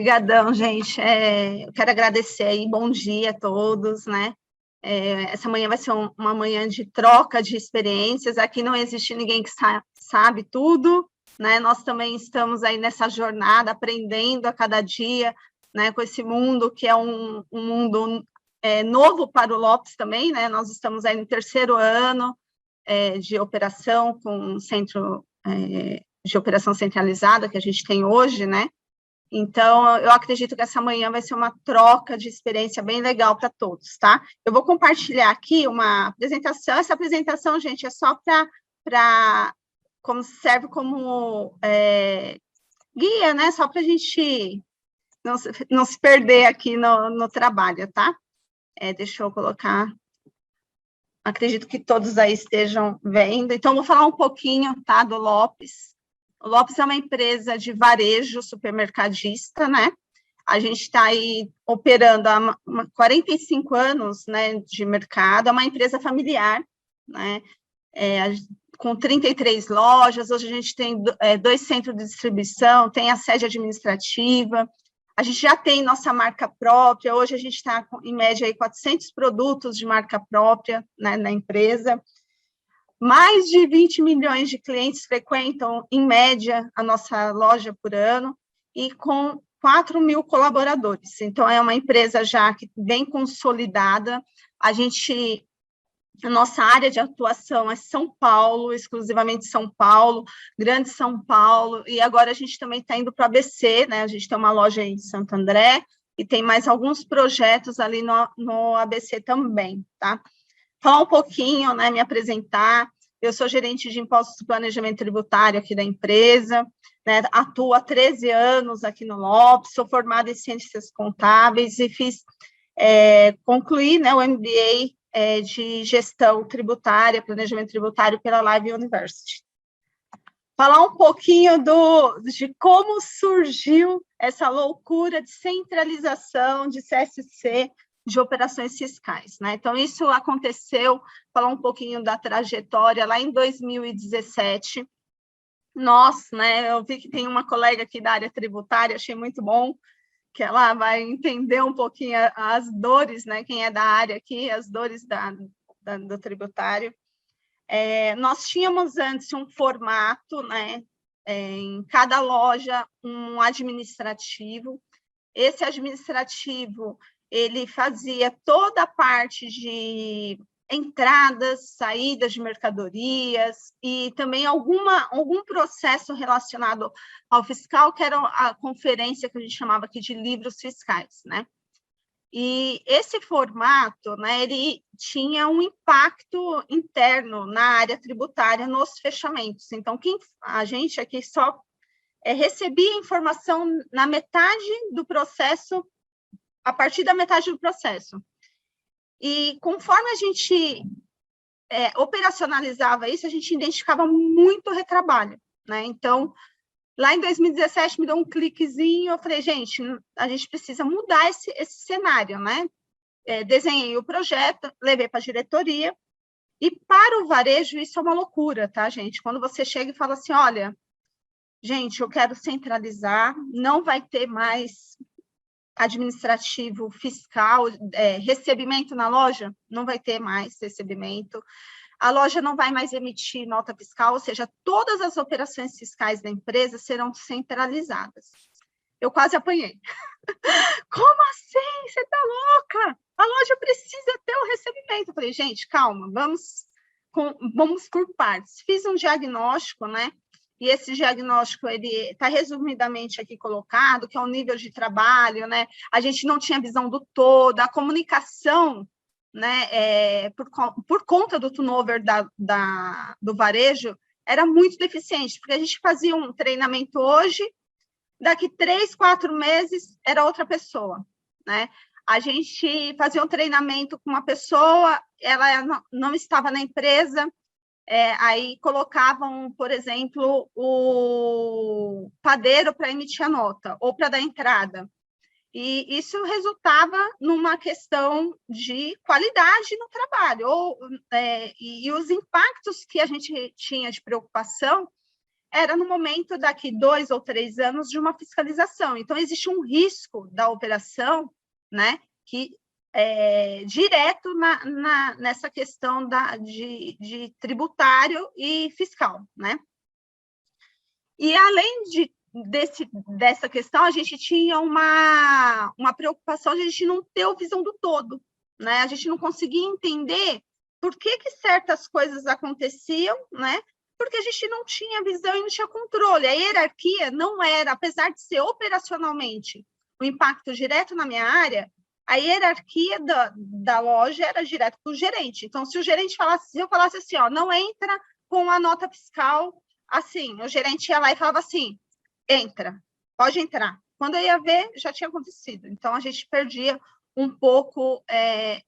Obrigadão, gente. Eu quero agradecer aí, bom dia a todos, né? Essa manhã vai ser uma manhã de troca de experiências. Aqui não existe ninguém que sabe tudo, né? Nós também estamos aí nessa jornada, aprendendo a cada dia, né? Com esse mundo que é um mundo novo para o Lopes também, né? Nós estamos aí no terceiro ano de operação com um centro de operação centralizada que a gente tem hoje, né? Então, eu acredito que essa manhã vai ser uma troca de experiência bem legal para todos, tá? Eu vou compartilhar aqui uma apresentação. Essa apresentação, gente, é só como serve como guia, né? Só para a gente não se perder aqui no trabalho, tá? Deixa eu colocar. Acredito que todos aí estejam vendo. Então, vou falar um pouquinho, tá, do Lopes. O Lopes é uma empresa de varejo supermercadista, né? A gente está aí operando há 45 anos, né, de mercado, é uma empresa familiar, né? Com 33 lojas, hoje a gente tem 2 centros de distribuição, tem a sede administrativa, a gente já tem nossa marca própria, hoje a gente está, em média, aí, 400 produtos de marca própria, né, na empresa. Mais de 20 milhões de clientes frequentam, em média, a nossa loja por ano, e com 4 mil colaboradores. Então, é uma empresa já que bem consolidada. A nossa área de atuação é São Paulo, exclusivamente São Paulo, Grande São Paulo, e agora a gente também está indo para o ABC, né? A gente tem uma loja em Santo André, e tem mais alguns projetos ali no ABC também, tá? Falar um pouquinho, né, me apresentar. Eu sou gerente de impostos e planejamento tributário aqui da empresa, né, atuo há 13 anos aqui no Lopes, sou formada em ciências contábeis e concluí, né, o MBA de gestão tributária, planejamento tributário pela Live University. Falar um pouquinho de como surgiu essa loucura de centralização de CSC, de operações fiscais, né? Então, isso aconteceu, falar um pouquinho da trajetória, lá em 2017, né, eu vi que tem uma colega aqui da área tributária, achei muito bom, que ela vai entender um pouquinho as dores, né, quem é da área aqui, as dores do tributário. Nós tínhamos antes um formato, né, em cada loja, um administrativo. Esse administrativo, ele fazia toda a parte de entradas, saídas de mercadorias e também algum processo relacionado ao fiscal, que era a conferência que a gente chamava aqui de livros fiscais, né? E esse formato, né, ele tinha um impacto interno na área tributária nos fechamentos. Então, a gente aqui só recebia informação na metade do processo, a partir da metade do processo. E conforme a gente operacionalizava isso, a gente identificava muito retrabalho, né? Então, lá em 2017, me deu um cliquezinho, eu falei, gente, a gente precisa mudar esse cenário, né? Desenhei o projeto, levei para a diretoria, e para o varejo isso é uma loucura, tá, gente? Quando você chega e fala assim, olha, gente, eu quero centralizar, não vai ter mais administrativo, fiscal, recebimento na loja, não vai ter mais recebimento, a loja não vai mais emitir nota fiscal, ou seja, todas as operações fiscais da empresa serão centralizadas. Eu quase apanhei. Como assim? Você está louca? A loja precisa ter o recebimento. Eu falei, gente, calma, vamos por partes. Fiz um diagnóstico, né? E esse diagnóstico, ele está resumidamente aqui colocado, que é o nível de trabalho, né? A gente não tinha visão do todo, a comunicação, né? Por conta do turnover do varejo, era muito deficiente, porque a gente fazia um treinamento hoje, daqui 3, 4 meses, era outra pessoa, né? A gente fazia um treinamento com uma pessoa, ela não estava na empresa, aí colocavam, por exemplo, o padeiro para emitir a nota, ou para dar entrada. E isso resultava numa questão de qualidade no trabalho, e os impactos que a gente tinha de preocupação era no momento daqui 2 ou 3 anos de uma fiscalização. Então, existe um risco da operação, né, que direto nessa questão de tributário e fiscal, né? E, além dessa questão, a gente tinha uma preocupação de a gente não ter a visão do todo, né? A gente não conseguia entender por que certas coisas aconteciam, né? Porque a gente não tinha visão e não tinha controle. A hierarquia não era, apesar de ser operacionalmente o impacto direto na minha área, a hierarquia da loja era direto para o gerente. Então, se o gerente falasse, se eu falasse assim, ó, não entra com a nota fiscal, assim, o gerente ia lá e falava assim, entra, pode entrar. Quando eu ia ver, já tinha acontecido. Então, a gente perdia um pouco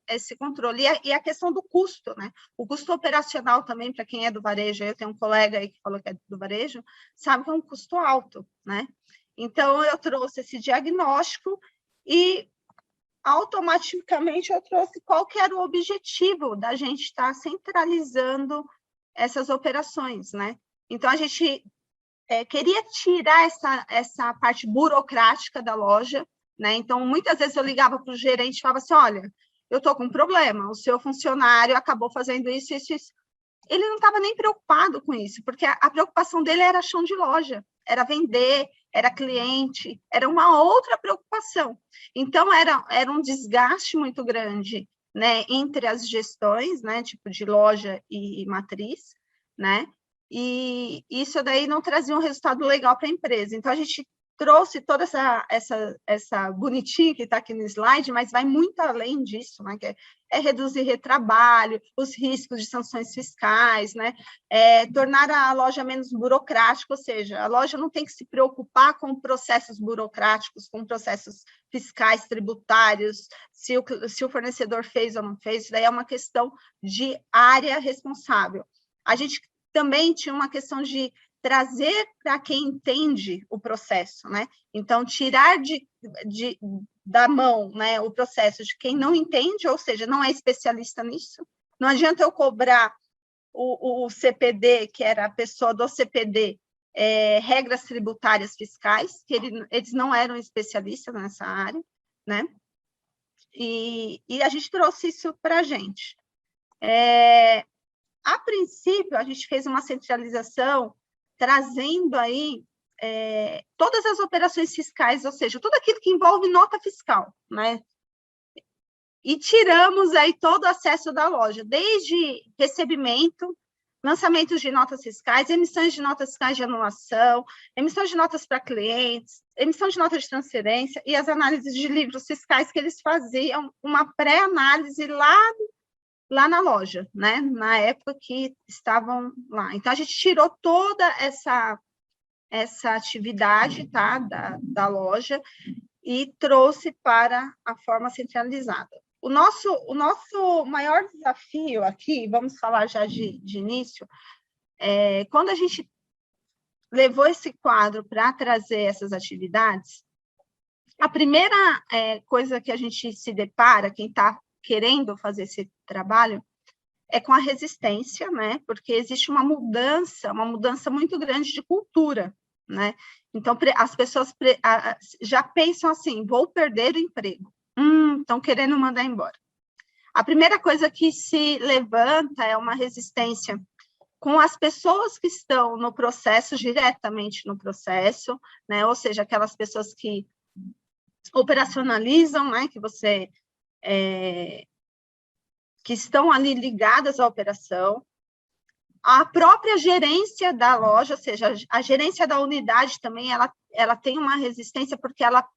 esse controle. E a questão do custo, né? O custo operacional também, para quem é do varejo, eu tenho um colega aí que falou que é do varejo, sabe que é um custo alto, né? Então, eu trouxe esse diagnóstico e, automaticamente, eu trouxe qual que era o objetivo da gente estar centralizando essas operações, né? Então, a gente queria tirar essa parte burocrática da loja, né? Então, muitas vezes eu ligava para o gerente e falava assim, olha, eu estou com um problema, o seu funcionário acabou fazendo isso, isso, isso. Ele não estava nem preocupado com isso, porque a preocupação dele era chão de loja, era vender, era cliente, era uma outra preocupação. Então, era um desgaste muito grande, né, entre as gestões, né, tipo de loja e matriz, né, e isso daí não trazia um resultado legal para a empresa. Então, a gente trouxe toda essa bonitinha que está aqui no slide, mas vai muito além disso, né, que é reduzir retrabalho, os riscos de sanções fiscais, né, tornar a loja menos burocrática, ou seja, a loja não tem que se preocupar com processos burocráticos, com processos fiscais, tributários, se o fornecedor fez ou não fez, isso daí é uma questão de área responsável. A gente também tinha uma questão de trazer para quem entende o processo, né? Então, tirar da mão, né, o processo de quem não entende, ou seja, não é especialista nisso. Não adianta eu cobrar o CPD, que era a pessoa do CPD, regras tributárias fiscais, que eles não eram especialistas nessa área, né? E a gente trouxe isso para a gente. A princípio, a gente fez uma centralização, trazendo aí todas as operações fiscais, ou seja, tudo aquilo que envolve nota fiscal, né? E tiramos aí todo o acesso da loja, desde recebimento, lançamentos de notas fiscais, emissões de notas fiscais de anulação, emissão de notas para clientes, emissão de notas de transferência e as análises de livros fiscais que eles faziam, uma pré-análise lá na loja, né? Na época que estavam lá. Então, a gente tirou toda essa atividade, tá, da loja e trouxe para a forma centralizada. O nosso maior desafio aqui, vamos falar já de início, quando a gente levou esse quadro para trazer essas atividades, a primeira coisa que a gente se depara, quem está querendo fazer esse trabalho, é com a resistência, né? Porque existe uma mudança muito grande de cultura, né? Então, as pessoas já pensam assim, vou perder o emprego. Estão querendo mandar embora. A primeira coisa que se levanta é uma resistência com as pessoas que estão no processo, diretamente no processo, né? Ou seja, aquelas pessoas que operacionalizam, né? Que estão ali ligadas à operação, a própria gerência da loja, ou seja, a gerência da unidade também, ela tem uma resistência porque ela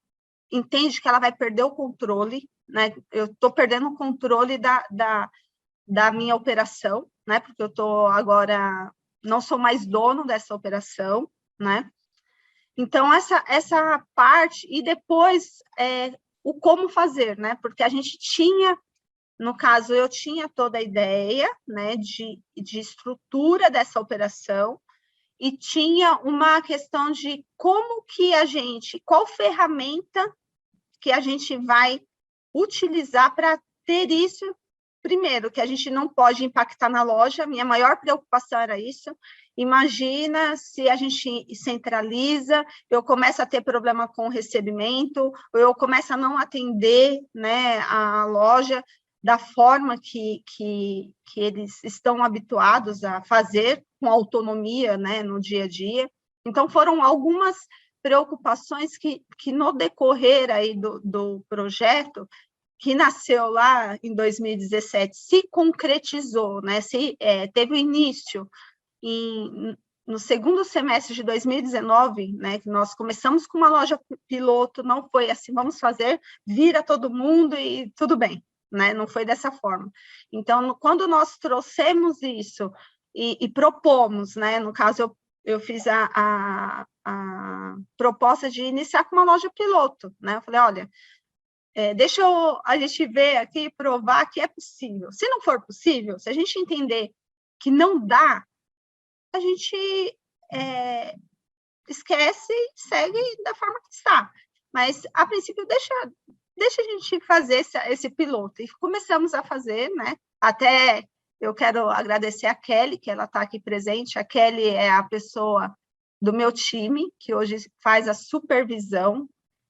entende que ela vai perder o controle, né? Eu estou perdendo o controle da minha operação, né? Porque eu estou agora, não sou mais dono dessa operação, né? Então, essa parte, e depois o como fazer, né? Porque a gente tinha, no caso, eu tinha toda a ideia, né, de estrutura dessa operação, e tinha uma questão de como que qual ferramenta que a gente vai utilizar para ter isso primeiro, que a gente não pode impactar na loja, minha maior preocupação era isso. Imagina se a gente centraliza, eu começo a ter problema com o recebimento, ou eu começo a não atender, né, a loja da forma que eles estão habituados a fazer, com autonomia, né, no dia a dia. Então, foram algumas preocupações que no decorrer aí do projeto, que nasceu lá em 2017, se concretizou, né, teve o início no segundo semestre de 2019, né, que nós começamos com uma loja piloto, não foi assim, vamos fazer, vira todo mundo e tudo bem, né, não foi dessa forma. Então, quando nós trouxemos isso e propomos, né, no caso, eu fiz a proposta de iniciar com uma loja piloto, né, eu falei, olha, deixa a gente ver aqui, provar que é possível. Se não for possível, se a gente entender que não dá, a gente esquece e segue da forma que está. Mas, a princípio, deixa a gente fazer esse piloto. E começamos a fazer, né? Até eu quero agradecer a Kelly, que ela está aqui presente. A Kelly é a pessoa do meu time, que hoje faz a supervisão,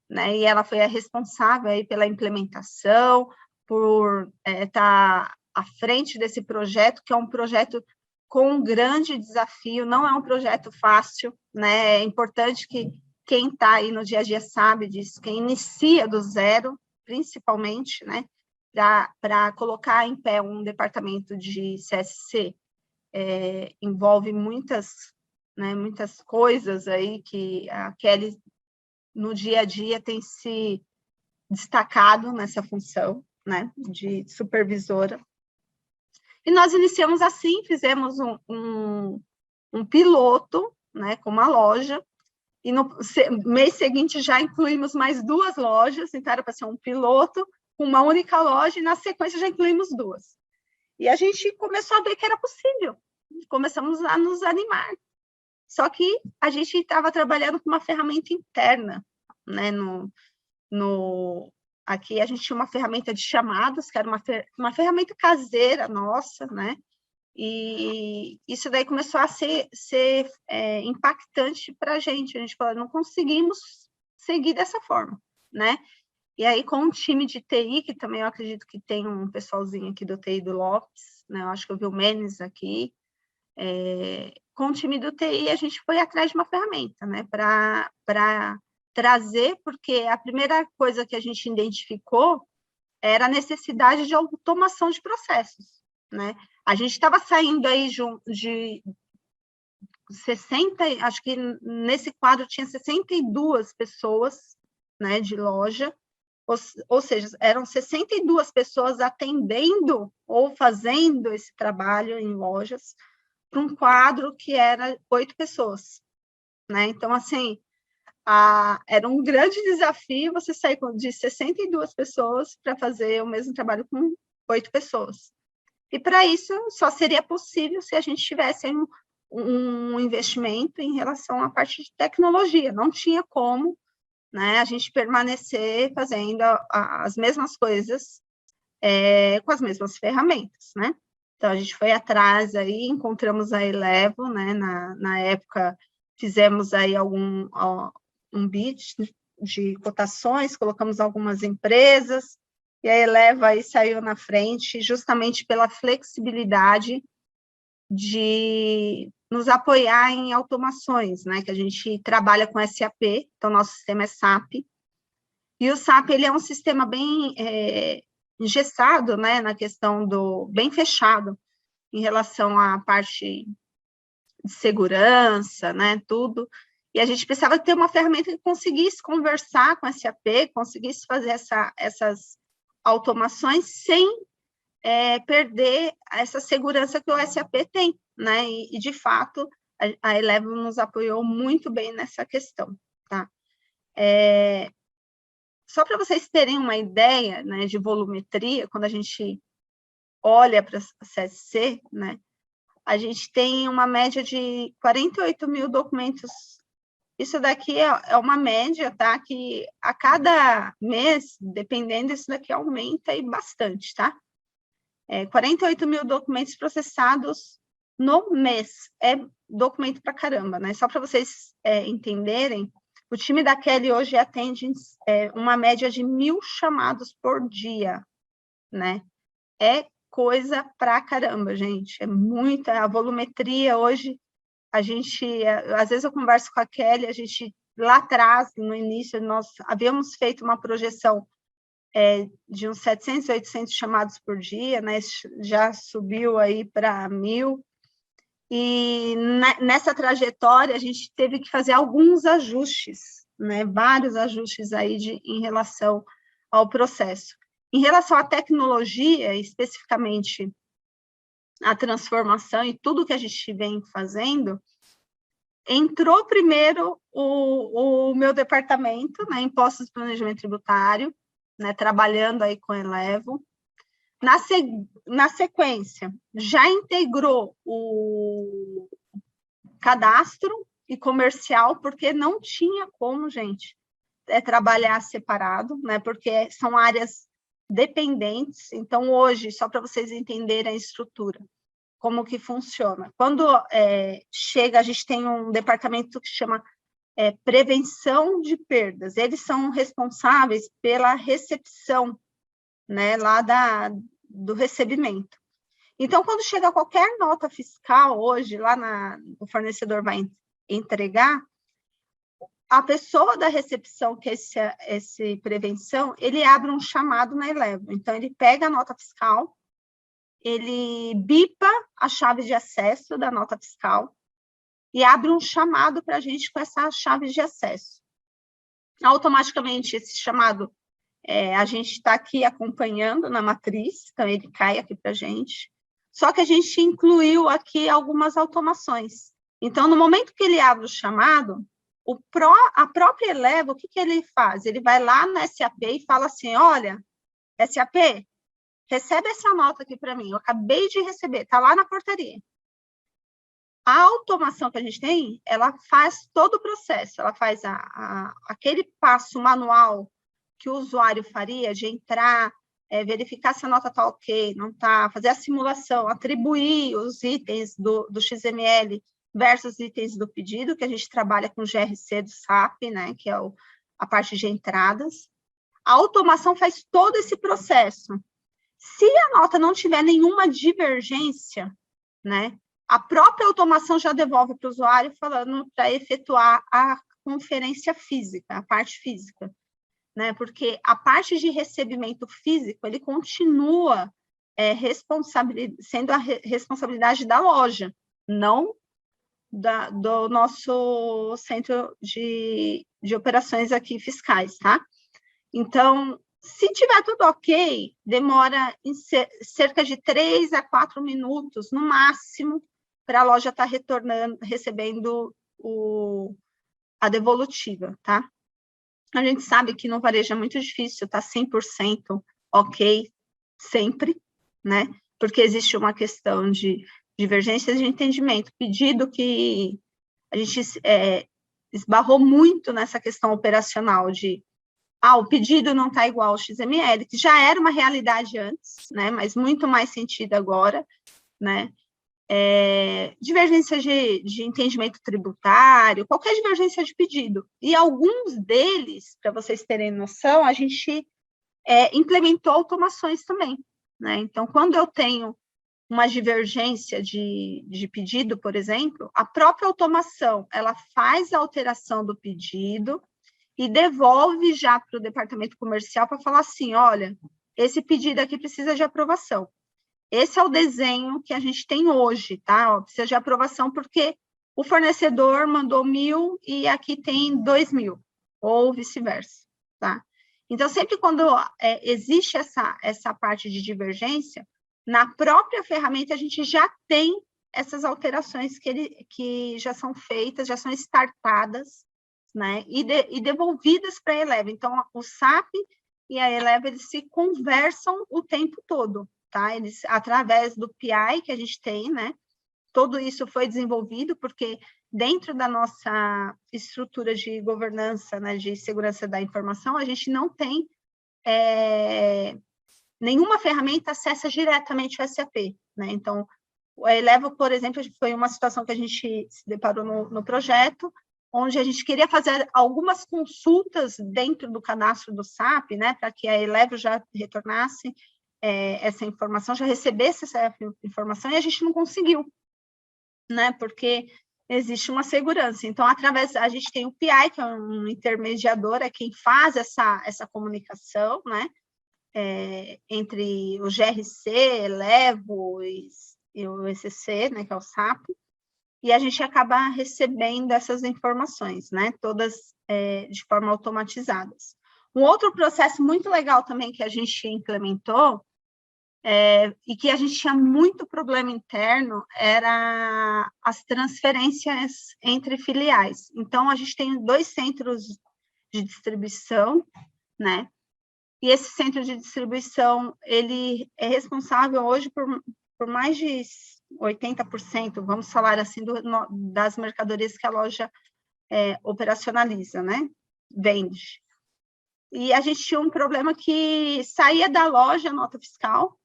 né? E ela foi a responsável aí pela implementação, por estar à frente desse projeto, que é um projeto com um grande desafio, não é um projeto fácil, né? É importante que quem está aí no dia a dia sabe disso, quem inicia do zero, principalmente, né? Para colocar em pé um departamento de CSC, envolve muitas coisas aí que a Kelly, no dia a dia, tem se destacado nessa função, né, de supervisora. E nós iniciamos assim, fizemos um piloto, né, com uma loja, e no mês seguinte já incluímos mais 2 lojas, então era para ser um piloto com uma única loja, e na sequência já incluímos 2. E a gente começou a ver que era possível, começamos a nos animar. Só que a gente estava trabalhando com uma ferramenta interna, né, aqui a gente tinha uma ferramenta de chamadas, que era uma ferramenta caseira nossa, né? E isso daí começou a ser impactante para a gente falou, não conseguimos seguir dessa forma, né? E aí, com o time de TI, que também eu acredito que tem um pessoalzinho aqui do TI do Lopes, né? Eu acho que eu vi o Menes aqui, com o time do TI, a gente foi atrás de uma ferramenta, né? Para trazer, porque a primeira coisa que a gente identificou era a necessidade de automação de processos, né? A gente estava saindo aí de 60, acho que nesse quadro tinha 62 pessoas, né, de loja, ou seja, eram 62 pessoas atendendo ou fazendo esse trabalho em lojas, para um quadro que era 8 pessoas, né? Então, assim, era um grande desafio você sair de 62 pessoas para fazer o mesmo trabalho com 8 pessoas. E, para isso, só seria possível se a gente tivesse um investimento em relação à parte de tecnologia. Não tinha como, né, a gente permanecer fazendo as mesmas coisas com as mesmas ferramentas, né? Então, a gente foi atrás aí, encontramos a Elevo, né? Na época, fizemos aí um bid de cotações, colocamos algumas empresas, e a Elevo aí saiu na frente, justamente pela flexibilidade de nos apoiar em automações, né? Que a gente trabalha com SAP, então nosso sistema é SAP, e o SAP, ele é um sistema bem engessado, né, na questão bem fechado, em relação à parte de segurança, né, tudo, e a gente precisava ter uma ferramenta que conseguisse conversar com a SAP, conseguisse fazer essas automações sem perder essa segurança que o SAP tem, né, e de fato, a Elevo nos apoiou muito bem nessa questão, tá? Só para vocês terem uma ideia, né, de volumetria, quando a gente olha para a CSC, né, a gente tem uma média de 48 mil documentos. Isso daqui é uma média, tá? Que a cada mês, dependendo, isso daqui aumenta e bastante, tá? 48 mil documentos processados no mês. É documento para caramba, né? Só para vocês entenderem, o time da Kelly hoje atende uma média de 1.000 chamados por dia, né? É coisa pra caramba, gente. É muita. A volumetria hoje, às vezes eu converso com a Kelly, a gente, lá atrás, no início, nós havíamos feito uma projeção de uns 700, 800 chamados por dia, né? Já subiu aí para 1.000. E nessa trajetória, a gente teve que fazer alguns ajustes, né? Vários ajustes aí em relação ao processo. Em relação à tecnologia, especificamente a transformação e tudo que a gente vem fazendo, entrou primeiro o meu departamento, né, Impostos e Planejamento Tributário, né, trabalhando aí com a Elevo. Na sequência, já integrou o cadastro e comercial, porque não tinha como, gente, trabalhar separado, né, porque são áreas dependentes. Então, hoje, só para vocês entenderem a estrutura, como que funciona. Quando chega, a gente tem um departamento que chama prevenção de perdas. Eles são responsáveis pela recepção, né, lá do recebimento. Então, quando chega qualquer nota fiscal hoje, lá o fornecedor vai entregar, a pessoa da recepção, que é esse prevenção, ele abre um chamado na Elevo. Então, ele pega a nota fiscal, ele bipa a chave de acesso da nota fiscal e abre um chamado para a gente com essa chave de acesso. Automaticamente, esse chamado, a gente está aqui acompanhando na matriz, então ele cai aqui para a gente. Só que a gente incluiu aqui algumas automações. Então, no momento que ele abre o chamado, a própria Elevo, o que ele faz? Ele vai lá no SAP e fala assim, olha, SAP, recebe essa nota aqui para mim, eu acabei de receber, está lá na portaria. A automação que a gente tem, ela faz todo o processo, ela faz aquele passo manual que o usuário faria de entrar, verificar se a nota está ok, não está, fazer a simulação, atribuir os itens do XML versus itens do pedido, que a gente trabalha com o GRC do SAP, né, que é a parte de entradas. A automação faz todo esse processo. Se a nota não tiver nenhuma divergência, né, a própria automação já devolve para o usuário falando para efetuar a conferência física, a parte física, né, porque a parte de recebimento físico, ele continua sendo a responsabilidade da loja, não do nosso centro de operações aqui fiscais, tá? Então, se tiver tudo ok, demora cerca de 3 a 4 minutos, no máximo, para a loja estar recebendo a devolutiva, tá? A gente sabe que no varejo é muito difícil estar 100% ok sempre, né? Porque existe uma questão de divergências de entendimento, pedido que a gente esbarrou muito nessa questão operacional de o pedido não está igual ao XML, que já era uma realidade antes, né, mas muito mais sentido agora, né, divergência de entendimento tributário, qualquer divergência de pedido, e alguns deles, para vocês terem noção, a gente implementou automações também, né, então, quando eu tenho uma divergência de pedido, por exemplo, a própria automação, ela faz a alteração do pedido e devolve já para o departamento comercial para falar assim, olha, esse pedido aqui precisa de aprovação. Esse é o desenho que a gente tem hoje, tá? Precisa de aprovação porque o fornecedor mandou 1.000 e aqui tem 2.000, ou vice-versa, tá? Então, sempre quando existe essa parte de divergência, na própria ferramenta a gente já tem essas alterações que já são feitas, já são startadas, né, e devolvidas para a Elevo. Então, o SAP e a Elevo, eles se conversam o tempo todo, tá? Eles, através do PI que a gente tem, né, tudo isso foi desenvolvido porque dentro da nossa estrutura de governança, né, de segurança da informação, a gente não tem nenhuma ferramenta acessa diretamente o SAP, né? Então, a Elevo, por exemplo, foi uma situação que a gente se deparou no projeto, onde a gente queria fazer algumas consultas dentro do cadastro do SAP, né, para que a Elevo já retornasse essa informação, já recebesse essa informação, e a gente não conseguiu, né, porque existe uma segurança. Então, a gente tem o PI, que é um intermediador, é quem faz essa comunicação, né, entre o GRC, Elevo e o ECC, né, que é o SAP, e a gente acaba recebendo essas informações, né, todas de forma automatizadas. Um outro processo muito legal também que a gente implementou, e que a gente tinha muito problema interno, era as transferências entre filiais. Então, a gente tem 2 centros de distribuição, né, e esse centro de distribuição, ele é responsável hoje por mais de 80%, vamos falar assim, das mercadorias que a loja operacionaliza, né? Vende. E a gente tinha um problema que saía da loja a nota fiscal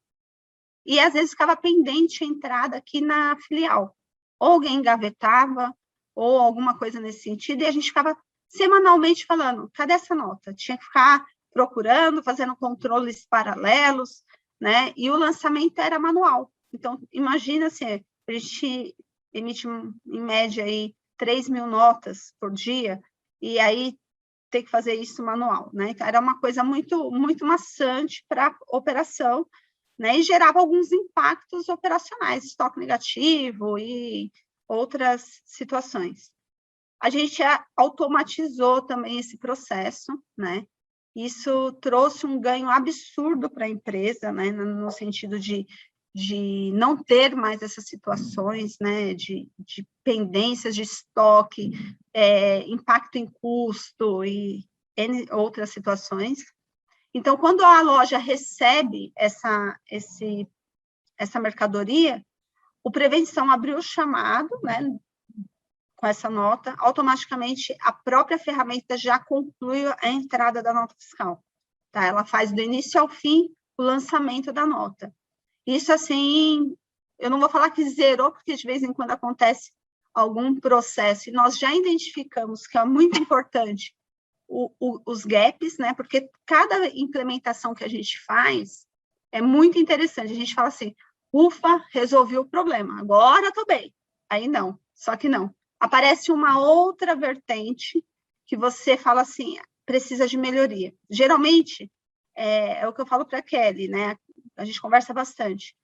e, às vezes, ficava pendente a entrada aqui na filial. Ou alguém engavetava, ou alguma coisa nesse sentido, e a gente ficava semanalmente falando, cadê essa nota? Tinha que ficar procurando, fazendo controles paralelos, né? E o lançamento era manual. Então, imagina se a gente emite, em média, aí, 3.000 notas por dia, e aí ter que fazer isso manual, né? Então, era uma coisa muito, muito maçante para a operação, né? E gerava alguns impactos operacionais, estoque negativo e outras situações. A gente automatizou também esse processo, né? Isso trouxe um ganho absurdo para a empresa, né? No sentido de não ter mais essas situações, né? De pendências de estoque, impacto em custo e outras situações. Então, quando a loja recebe essa mercadoria, o Prevenção abriu o chamado, né? Com essa nota, automaticamente a própria ferramenta já conclui a entrada da nota fiscal. Tá? Ela faz do início ao fim o lançamento da nota. Isso, assim, eu não vou falar que zerou, porque de vez em quando acontece algum processo, e nós já identificamos que é muito importante os gaps, né? Porque cada implementação que a gente faz é muito interessante. A gente fala assim, ufa, resolvi o problema, agora estou bem. Aí não, só que não. Aparece uma outra vertente que você fala assim, precisa de melhoria. Geralmente, é o que eu falo para a Kelly, né? A gente conversa bastante.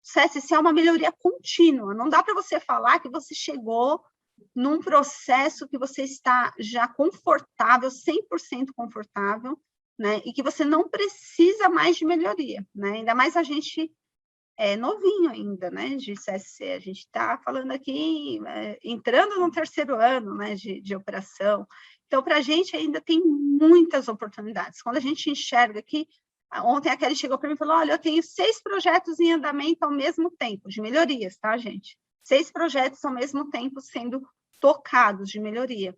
O CSC é uma melhoria contínua. Não dá para você falar que você chegou num processo que você está já confortável, 100% confortável, né? E que você não precisa mais de melhoria, né? Ainda mais a gente novinho ainda, né, de CSC, a gente está falando aqui, entrando no 3º ano, né, de operação, então, para a gente ainda tem muitas oportunidades. Quando a gente enxerga aqui, ontem a Kelly chegou para mim e falou, olha, eu tenho 6 projetos em andamento ao mesmo tempo, de melhorias, tá, gente? 6 projetos ao mesmo tempo sendo tocados de melhoria.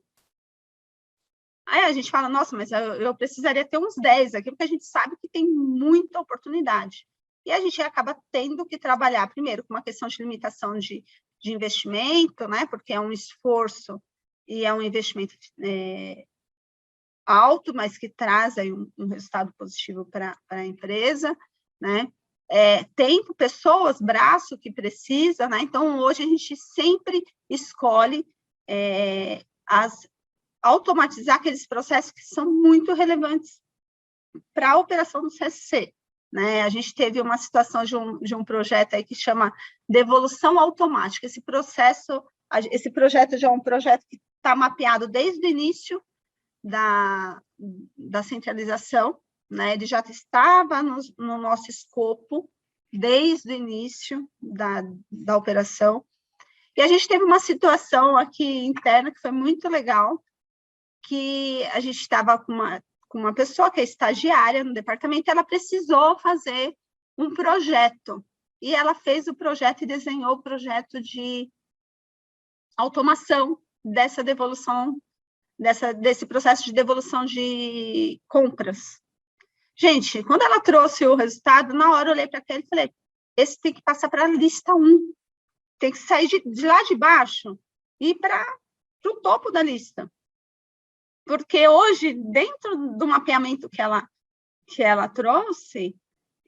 Aí a gente fala, nossa, mas eu precisaria ter uns 10 aqui, porque a gente sabe que tem muita oportunidade. E a gente acaba tendo que trabalhar, primeiro, com uma questão de limitação de investimento, né? Porque é um esforço e é um investimento alto, mas que traz aí um resultado positivo para a empresa, né? Tempo, pessoas, braço que precisa, né? Então, hoje a gente sempre escolhe automatizar aqueles processos que são muito relevantes para a operação do CSC. Né? A gente teve uma situação de um projeto aí que chama devolução automática. Esse projeto já é um projeto que está mapeado desde o início da centralização, né? Ele já estava no nosso escopo desde o início da operação. E a gente teve uma situação aqui interna que foi muito legal, que a gente estava com uma pessoa que é estagiária no departamento, ela precisou fazer um projeto, e ela fez o projeto e desenhou o projeto de automação dessa devolução, desse processo de devolução de compras. Gente, quando ela trouxe o resultado, na hora eu olhei para aquele e falei, esse tem que passar para a lista 1, tem que sair de lá de baixo e ir para o topo da lista. Porque hoje, dentro do mapeamento que ela trouxe,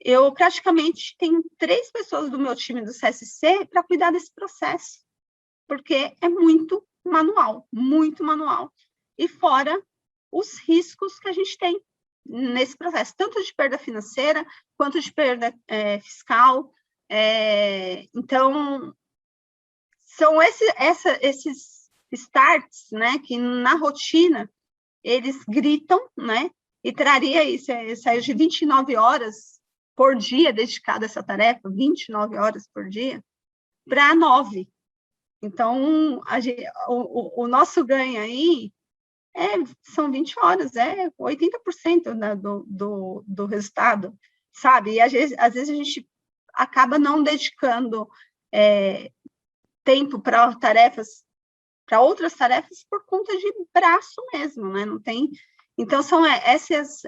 eu praticamente tenho 3 pessoas do meu time do CSC para cuidar desse processo, porque é muito manual, e fora os riscos que a gente tem nesse processo, tanto de perda financeira, quanto de perda fiscal. Então, são esses starts, né, que na rotina eles gritam, né, e traria isso, saiu de 29 horas por dia dedicado a essa tarefa, 29 horas por dia, para 9. Então, o nosso ganho aí são 20 horas, 80% do resultado, sabe? E às vezes a gente acaba não dedicando tempo para outras tarefas por conta de braço mesmo, né? Não tem. Então, são esses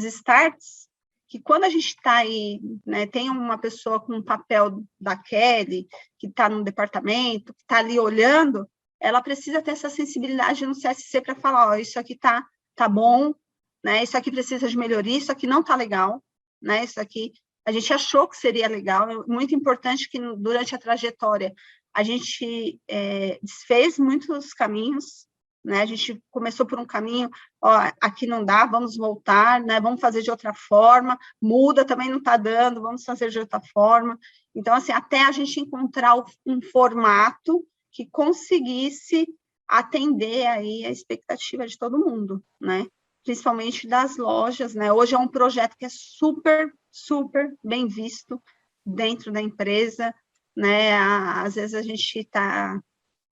starts que quando a gente está aí, né, tem uma pessoa com o papel da Kelly, que está no departamento, que está ali olhando, ela precisa ter essa sensibilidade no CSC para falar, ó, isso aqui tá bom, né? Isso aqui precisa de melhoria, isso aqui não está legal, né? Isso aqui a gente achou que seria legal, é muito importante que durante a trajetória a gente desfez muitos caminhos, né? A gente começou por um caminho, ó, aqui não dá, vamos voltar, né? Vamos fazer de outra forma, muda, também não está dando, vamos fazer de outra forma. Então, assim, até a gente encontrar um formato que conseguisse atender aí a expectativa de todo mundo, né? Principalmente das lojas, né? Hoje é um projeto que é super, super bem visto dentro da empresa, né? Às vezes a gente está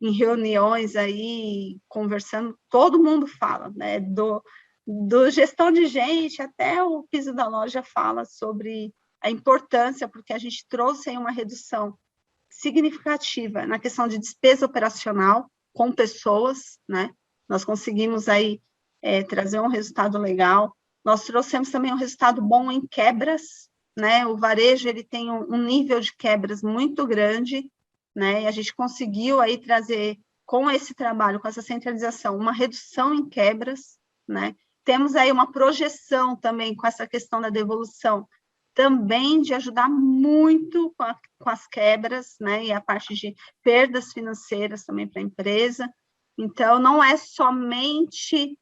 em reuniões aí, conversando, todo mundo fala, né? Do gestão de gente até o piso da loja fala sobre a importância, porque a gente trouxe aí uma redução significativa na questão de despesa operacional com pessoas, né? Nós conseguimos aí trazer um resultado legal. Nós trouxemos também um resultado bom em quebras, né? O varejo ele tem um nível de quebras muito grande, né? E a gente conseguiu aí trazer com esse trabalho, com essa centralização, uma redução em quebras, né? Temos aí uma projeção também com essa questão da devolução, também de ajudar muito com as quebras, né? E a parte de perdas financeiras também para a empresa. Então, não é somente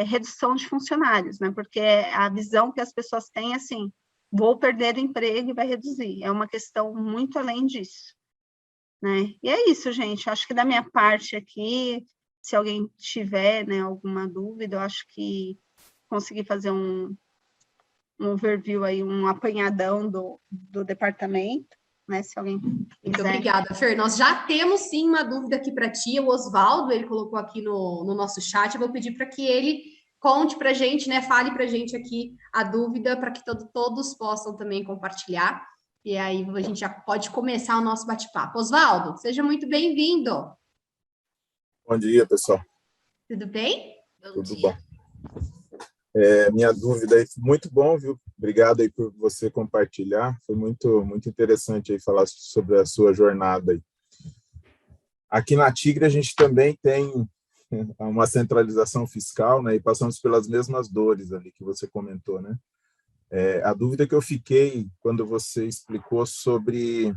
redução de funcionários, né? Porque a visão que as pessoas têm é assim, vou perder o emprego e vai reduzir. É uma questão muito além disso, né? E é isso, gente. Acho que da minha parte aqui, se alguém tiver, né, alguma dúvida, eu acho que consegui fazer um overview aí, um apanhadão do departamento, né? Se alguém quiser. Muito obrigada, Fer. Nós já temos sim uma dúvida aqui para ti. O Oswaldo, ele colocou aqui no nosso chat. Eu vou pedir para que ele conte para a gente, né? Fale para a gente aqui a dúvida para que todos possam também compartilhar. E aí a gente já pode começar o nosso bate-papo. Oswaldo, seja muito bem-vindo. Bom dia, pessoal. Tudo bem? Tudo bom. Minha dúvida aí, muito bom, viu? Obrigado aí por você compartilhar. Foi muito, muito interessante aí falar sobre a sua jornada aí. Aqui na Tigre a gente também tem uma centralização fiscal, né? E passamos pelas mesmas dores ali que você comentou, né? A dúvida que eu fiquei quando você explicou sobre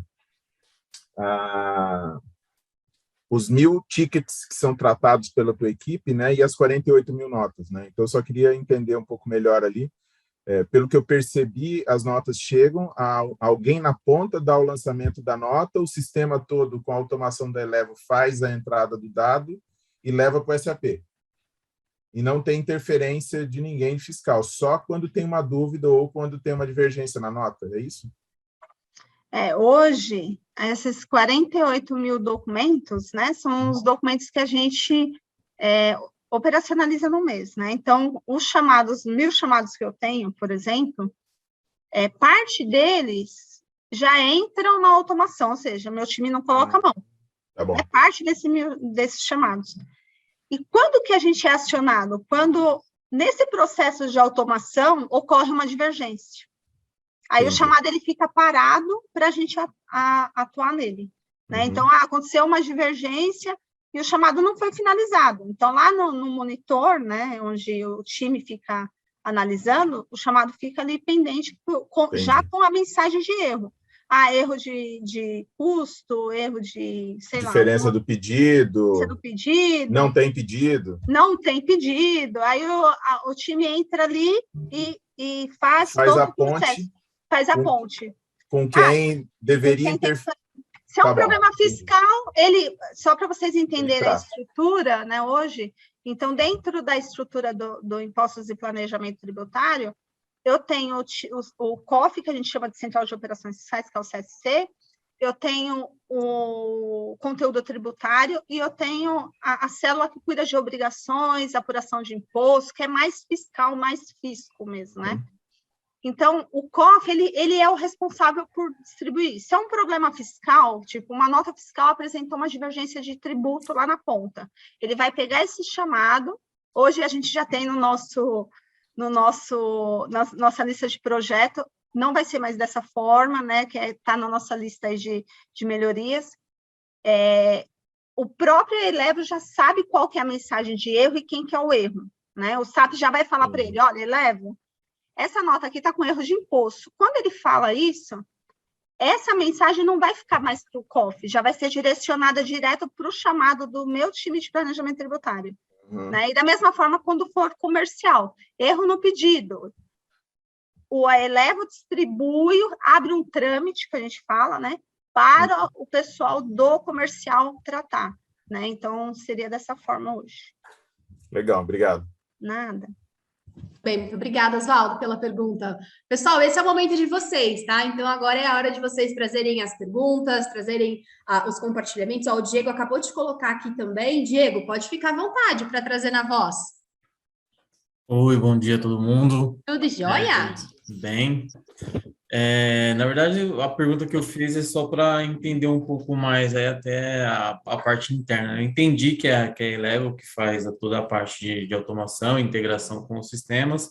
os 1.000 tickets que são tratados pela tua equipe, né, e as 48 mil notas, né? Então, eu só queria entender um pouco melhor ali. Pelo que eu percebi, as notas chegam, alguém na ponta dá o lançamento da nota, o sistema todo com a automação da Elevo faz a entrada do dado e leva para o SAP. E não tem interferência de ninguém fiscal, só quando tem uma dúvida ou quando tem uma divergência na nota, é isso? Hoje, esses 48 mil documentos, né, são os documentos que a gente operacionaliza no mês, né? Então, os 1.000 chamados que eu tenho, por exemplo, parte deles já entram na automação, ou seja, meu time não coloca a mão. Tá bom. É parte desses chamados. E quando que a gente é acionado? Quando Nesse processo de automação, ocorre uma divergência. Aí o chamado ele fica parado para a gente atuar nele. Né? Então, aconteceu uma divergência e o chamado não foi finalizado. Então, lá no monitor, né, onde o time fica analisando, o chamado fica ali pendente, já com a mensagem de erro. Erro de custo, erro de, sei lá... Diferença do pedido. Não tem pedido. Aí o time entra ali e faz todo o processo. Faz a ponte. Com quem deveria ter... Se é um problema fiscal, só para vocês entenderem a estrutura, né, hoje, então, dentro da estrutura do Impostos e Planejamento Tributário, eu tenho o COF, que a gente chama de Central de Operações Fiscais, que é o CSC, eu tenho o conteúdo tributário e eu tenho a célula que cuida de obrigações, apuração de imposto, que é mais fiscal, mais fisco mesmo, né? Então, o COF, ele é o responsável por distribuir. Se é um problema fiscal, tipo, uma nota fiscal apresentou uma divergência de tributo lá na ponta, ele vai pegar esse chamado, hoje a gente já tem nossa lista de projeto, não vai ser mais dessa forma, né, que está na nossa lista aí de melhorias. O próprio Elevo já sabe qual que é a mensagem de erro e quem que é o erro, né? O SAP já vai falar para ele, olha, Elevo, essa nota aqui está com erro de imposto. Quando ele fala isso, essa mensagem não vai ficar mais para o COF, já vai ser direcionada direto para o chamado do meu time de planejamento tributário. Né? E da mesma forma, quando for comercial, erro no pedido, o Elevo distribui, abre um trâmite, que a gente fala, né, para o pessoal do comercial tratar. Né? Então, seria dessa forma hoje. Legal, obrigado. Nada. Bem, muito obrigada, Oswaldo, pela pergunta. Pessoal, esse é o momento de vocês, tá? Então, agora é a hora de vocês trazerem as perguntas, trazerem os compartilhamentos. O Diego acabou de colocar aqui também. Diego, pode ficar à vontade para trazer na voz. Oi, bom dia a todo mundo. Tudo jóia? Bem. Na verdade, a pergunta que eu fiz é só para entender um pouco mais aí até a parte interna. Eu entendi que é a Elevo que faz toda a parte de automação, integração com os sistemas.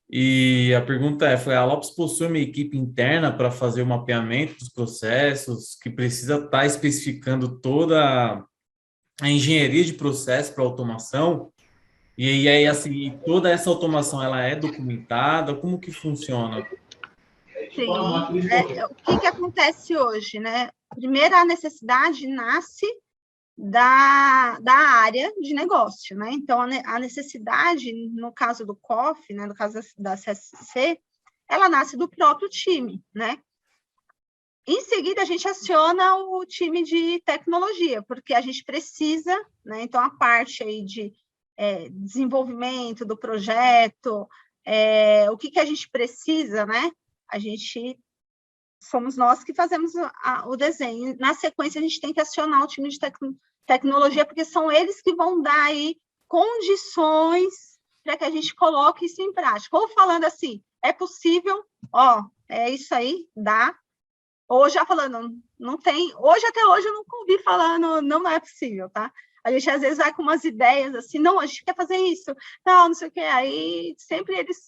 E a pergunta a Lopes possui uma equipe interna para fazer o mapeamento dos processos, que precisa estar especificando toda a engenharia de processo para automação? E aí, assim, toda essa automação, ela é documentada? Como que funciona? Sim. O que acontece hoje, né? Primeiro, a necessidade nasce da área de negócio, né? Então, a necessidade, no caso do COF, né, no caso da CSC, ela nasce do próprio time, né? Em seguida, a gente aciona o time de tecnologia, porque a gente precisa, né? Então, a parte aí de desenvolvimento do projeto, o que a gente precisa, né? Somos nós que fazemos o desenho. Na sequência, a gente tem que acionar o time de tecnologia, porque são eles que vão dar aí condições para que a gente coloque isso em prática. Ou falando assim, é possível, é isso aí, dá. Ou já falando, não tem. Até hoje, eu nunca ouvi falando, não é possível, tá? A gente, às vezes, vai com umas ideias assim, não, a gente quer fazer isso, não sei o quê. Aí, sempre eles...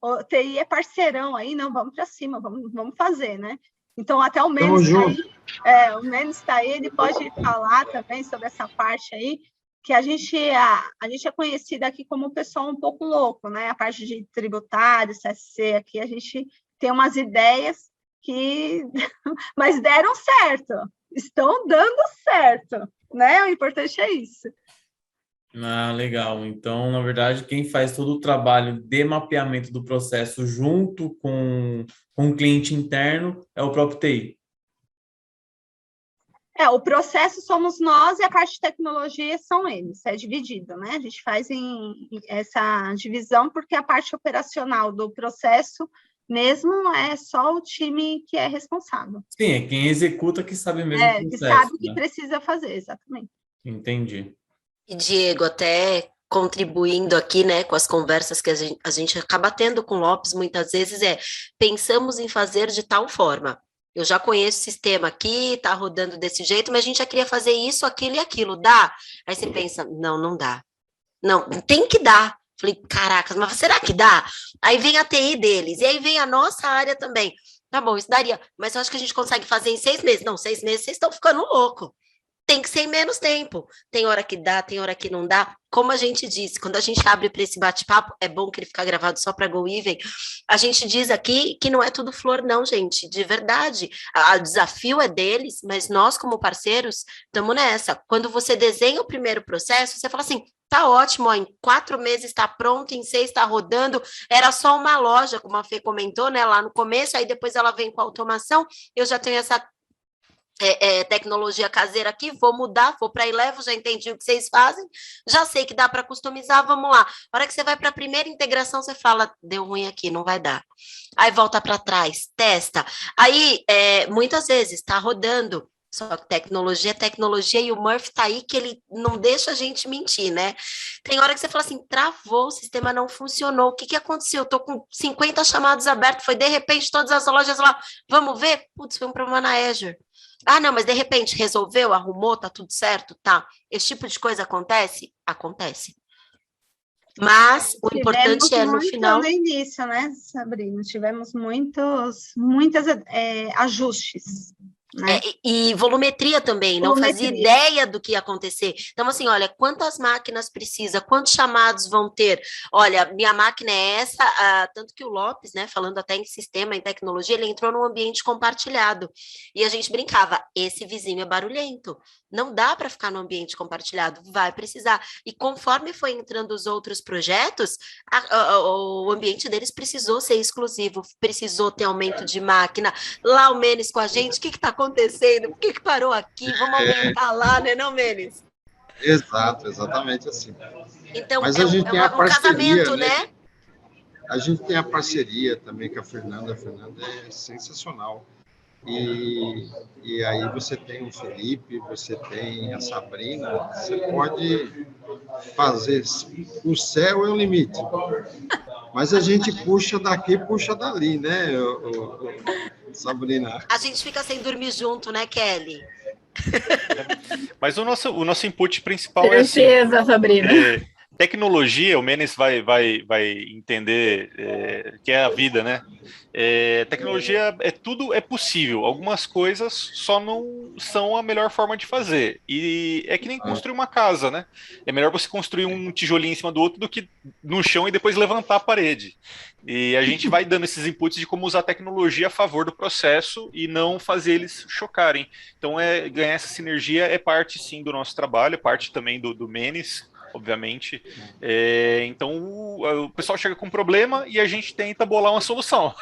O TI é parceirão aí, não, vamos para cima, vamos fazer, né? Então, até o Menes está aí, ele pode falar também sobre essa parte aí, que a gente é conhecida aqui como um pessoal um pouco louco, né? A parte de tributário, CSC, aqui a gente tem umas ideias que... mas deram certo, estão dando certo, né? O importante é isso. Legal. Então, na verdade, quem faz todo o trabalho de mapeamento do processo junto com o cliente interno é o próprio TI. O processo somos nós e a parte de tecnologia são eles, é dividido, né? A gente faz essa divisão porque a parte operacional do processo mesmo é só o time que é responsável. Sim, é quem executa que sabe mesmo o processo. Que sabe o que precisa fazer, exatamente. Entendi. E, Diego, até contribuindo aqui, né, com as conversas que a gente acaba tendo com o Lopes, muitas vezes pensamos em fazer de tal forma. Eu já conheço o sistema aqui, tá rodando desse jeito, mas a gente já queria fazer isso, aquilo e aquilo. Dá? Aí você pensa, não dá. Não, tem que dar. Falei, caracas, mas será que dá? Aí vem a TI deles, e aí vem a nossa área também. Tá bom, isso daria, mas eu acho que a gente consegue fazer em 6 meses. Não, 6 meses vocês estão ficando louco. Tem que ser em menos tempo. Tem hora que dá, tem hora que não dá. Como a gente disse, quando a gente abre para esse bate-papo, é bom que ele fica gravado só para Go Even. A gente diz aqui que não é tudo flor, não, gente. De verdade. O desafio é deles, mas nós, como parceiros, estamos nessa. Quando você desenha o primeiro processo, você fala assim, tá ótimo, ó, em 4 meses está pronto, em 6 está rodando. Era só uma loja, como a Fê comentou, né, lá no começo, aí depois ela vem com a automação. Eu já tenho essa tecnologia caseira aqui, vou mudar, vou para a Elevo, já entendi o que vocês fazem, já sei que dá para customizar, vamos lá. A hora que você vai para a primeira integração, você fala, deu ruim aqui, não vai dar. Aí volta para trás, testa. Aí, muitas vezes, está rodando, só que tecnologia é tecnologia, e o Murphy está aí que ele não deixa a gente mentir, né? Tem hora que você fala assim, travou, o sistema não funcionou, o que aconteceu? Eu estou com 50 chamados abertos, foi de repente todas as lojas lá, vamos ver? Putz, foi um problema na Azure. Ah, não, mas de repente resolveu, arrumou, tá tudo certo, tá? Esse tipo de coisa acontece? Acontece. Mas o importante é, no final... no início, né, Sabrina? Tivemos muitos ajustes. Né? E volumetria também, não fazia ideia do que ia acontecer. Então, assim, olha, quantas máquinas precisa, quantos chamados vão ter? Olha, minha máquina é essa, tanto que o Lopes, né, falando até em sistema, em tecnologia, ele entrou num ambiente compartilhado. E a gente brincava, esse vizinho é barulhento. Não dá para ficar no ambiente compartilhado, vai precisar. E conforme foi entrando os outros projetos, o ambiente deles precisou ser exclusivo, precisou ter aumento de máquina. Lá o Menes com a gente, o que está acontecendo? Por que parou aqui? Vamos aumentar lá, né, não, Menes? Exato, exatamente assim. Então, mas a gente tem a parceria, casamento, né? A gente tem a parceria também com a Fernanda. A Fernanda é sensacional. E aí você tem o Felipe, você tem a Sabrina, você pode fazer, o céu é o limite. Mas a gente puxa daqui, puxa dali, né, Sabrina? A gente fica sem dormir junto, né, Kelly? Mas o nosso input principal Certeza, é assim, Sabrina. Tecnologia, o Menes vai entender que é a vida, né? Tecnologia tudo é possível. Algumas coisas só não são a melhor forma de fazer. E é que nem construir uma casa, né? É melhor você construir um tijolinho em cima do outro do que no chão e depois levantar a parede. E a gente vai dando esses inputs de como usar a tecnologia a favor do processo e não fazer eles chocarem. Então, ganhar essa sinergia é parte, sim, do nosso trabalho, é parte também do Menes, obviamente. Então, o pessoal chega com um problema e a gente tenta bolar uma solução.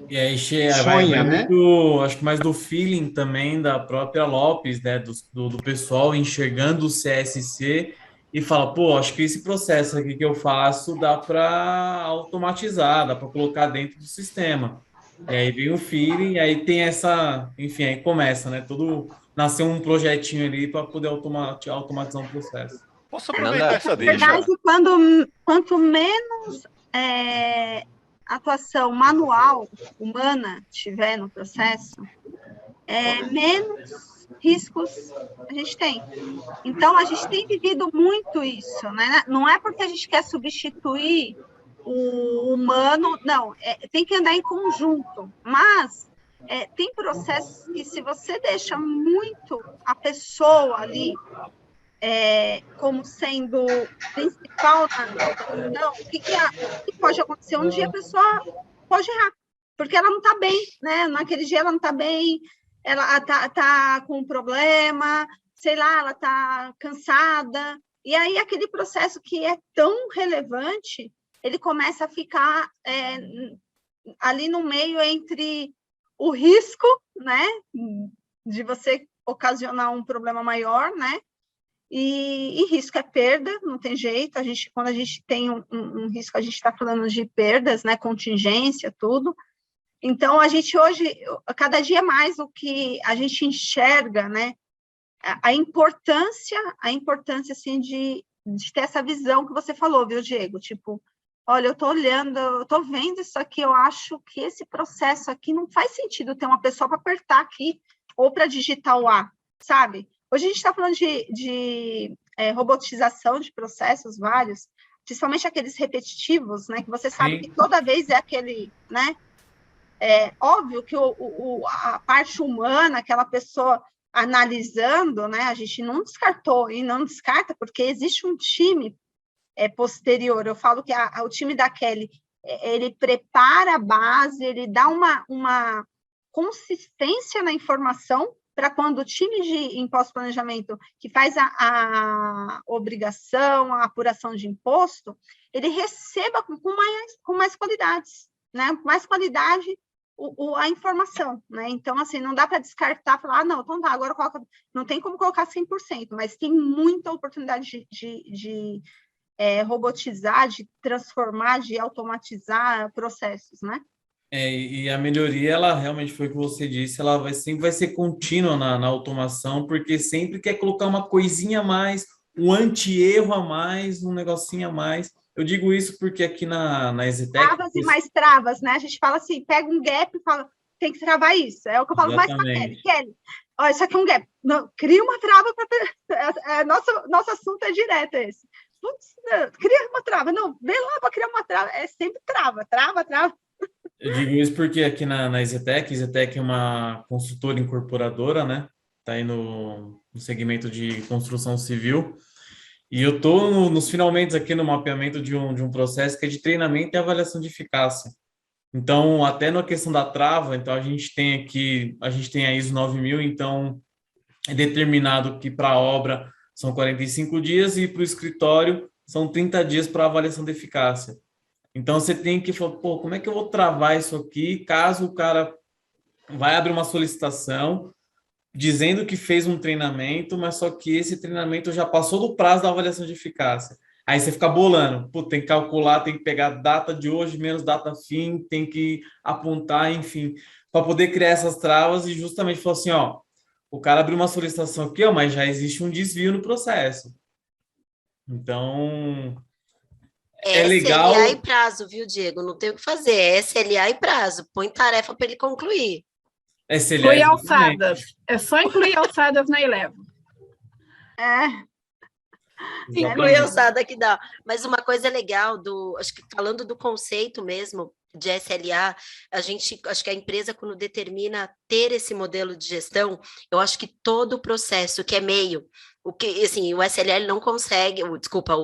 E aí vai né? muito, acho que mais do feeling também da própria Lopes, né? Do pessoal enxergando o CSC e fala, pô, acho que esse processo aqui que eu faço dá para automatizar, dá para colocar dentro do sistema. E aí vem o feeling, aí tem essa, enfim, aí começa, né? Nasceu um projetinho ali para poder automatizar um processo. Posso aproveitar essa deixa? Na verdade, quanto menos atuação manual, humana, tiver no processo, menos riscos a gente tem. Então, a gente tem vivido muito isso, né? Não é porque a gente quer substituir o humano, não, tem que andar em conjunto, mas tem processos que, se você deixa muito a pessoa ali como sendo principal na o que pode acontecer? Um dia a pessoa pode errar, porque ela não está bem, né? Naquele dia ela não está bem, ela tá com um problema, sei lá, ela está cansada, e aí aquele processo que é tão relevante, ele começa a ficar ali no meio entre o risco, né, de você ocasionar um problema maior, né, e risco é perda, não tem jeito. Quando a gente tem um risco, a gente está falando de perdas, né, contingência, tudo. Então, a gente hoje, cada dia mais, o que a gente enxerga, né, a importância, assim, de ter essa visão que você falou, viu, Diego? Tipo, olha, eu estou olhando, eu estou vendo isso aqui, eu acho que esse processo aqui não faz sentido ter uma pessoa para apertar aqui ou para digitar o A, sabe? Hoje a gente está falando de robotização de processos vários. principalmente aqueles repetitivos, né, que você sabe Sim. que toda vez é aquele, né, óbvio que a parte humana, aquela pessoa analisando, né, a gente não descartou e não descarta, porque existe um time posterior. Eu falo que o time da Kelly, ele prepara a base, ele dá uma consistência na informação para quando o time de imposto planejamento que faz a obrigação, a apuração de imposto, ele receba com mais qualidades, né? Mais qualidade a informação, né? Então, assim, não dá para descartar, falar, não, então tá, agora coloca, não tem como colocar 100%, mas tem muita oportunidade de robotizar, de transformar, de automatizar processos, né? E a melhoria, ela realmente foi o que você disse, ela sempre vai ser contínua na automação, porque sempre quer colocar uma coisinha a mais, um anti-erro a mais, um negocinho a mais. Eu digo isso porque aqui na EasyTech... Travas e mais travas, né? A gente fala assim, pega um gap e fala, tem que travar isso. É o que eu falo mais para a Kelly. Kelly, ó, isso aqui é um gap. Não, cria uma trava para... Nosso assunto é direto esse. Putz, cria uma trava. Não, vem lá para criar uma trava. É sempre trava. Eu digo isso porque aqui na EasyTech é uma consultora incorporadora, né? Está aí no segmento de construção civil. E eu estou nos finalmente aqui no mapeamento de um processo que é de treinamento e avaliação de eficácia. Então, até na questão da trava, então a gente tem a ISO 9000, então é determinado que para a obra são 45 dias e para o escritório são 30 dias para avaliação de eficácia. Então, você tem que falar, pô, como é que eu vou travar isso aqui caso o cara vai abrir uma solicitação dizendo que fez um treinamento, mas só que esse treinamento já passou do prazo da avaliação de eficácia. Aí você fica bolando, pô, tem que calcular, tem que pegar data de hoje menos data fim, tem que apontar, enfim, para poder criar essas travas e justamente falar assim, ó, o cara abriu uma solicitação aqui, ó, mas já existe um desvio no processo. Então, é legal... SLA e prazo, viu, Diego? Não tem o que fazer, é SLA e prazo. Põe tarefa para ele concluir. Inclui alçadas. É só incluir alçadas na Elevo. Inclui alçada que dá. Mas uma coisa legal, acho que falando do conceito mesmo de SLA, acho que a empresa, quando determina ter esse modelo de gestão, eu acho que todo o processo que é meio, o que, assim, o SLA não consegue, o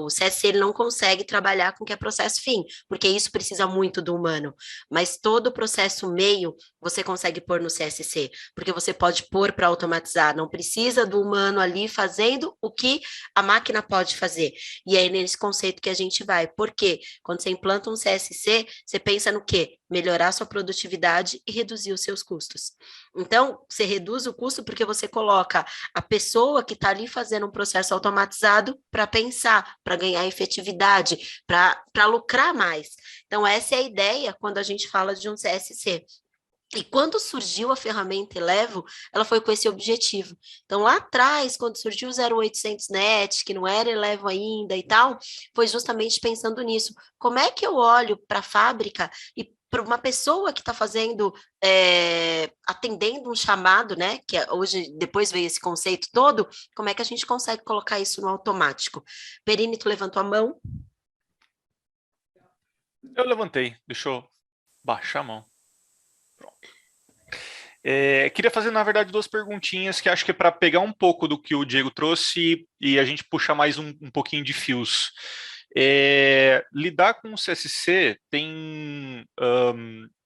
CSC ele não consegue trabalhar com o que é processo fim, porque isso precisa muito do humano, mas todo o processo meio você consegue pôr no CSC, porque você pode pôr para automatizar, não precisa do humano ali fazendo o que a máquina pode fazer, e é nesse conceito que a gente vai, porque quando você implanta um CSC, você pensa no quê? Melhorar sua produtividade e reduzir os seus custos. Então, você reduz o custo porque você coloca a pessoa que está ali fazendo um processo automatizado para pensar, para ganhar efetividade, para lucrar mais. Então, essa é a ideia quando a gente fala de um CSC. E quando surgiu a ferramenta Elevo, ela foi com esse objetivo. Então, lá atrás, quando surgiu o 0800 Net, que não era Elevo ainda e tal, foi justamente pensando nisso. Como é que eu olho para a fábrica e para uma pessoa que está fazendo, atendendo um chamado, né? Que hoje, depois veio esse conceito todo, como é que a gente consegue colocar isso no automático? Perini, tu levantou a mão? Eu levantei, deixa eu baixar a mão. Pronto. Queria fazer, na verdade, duas perguntinhas que acho que é para pegar um pouco do que o Diego trouxe e a gente puxar mais um pouquinho de fios. Lidar com o CSC tem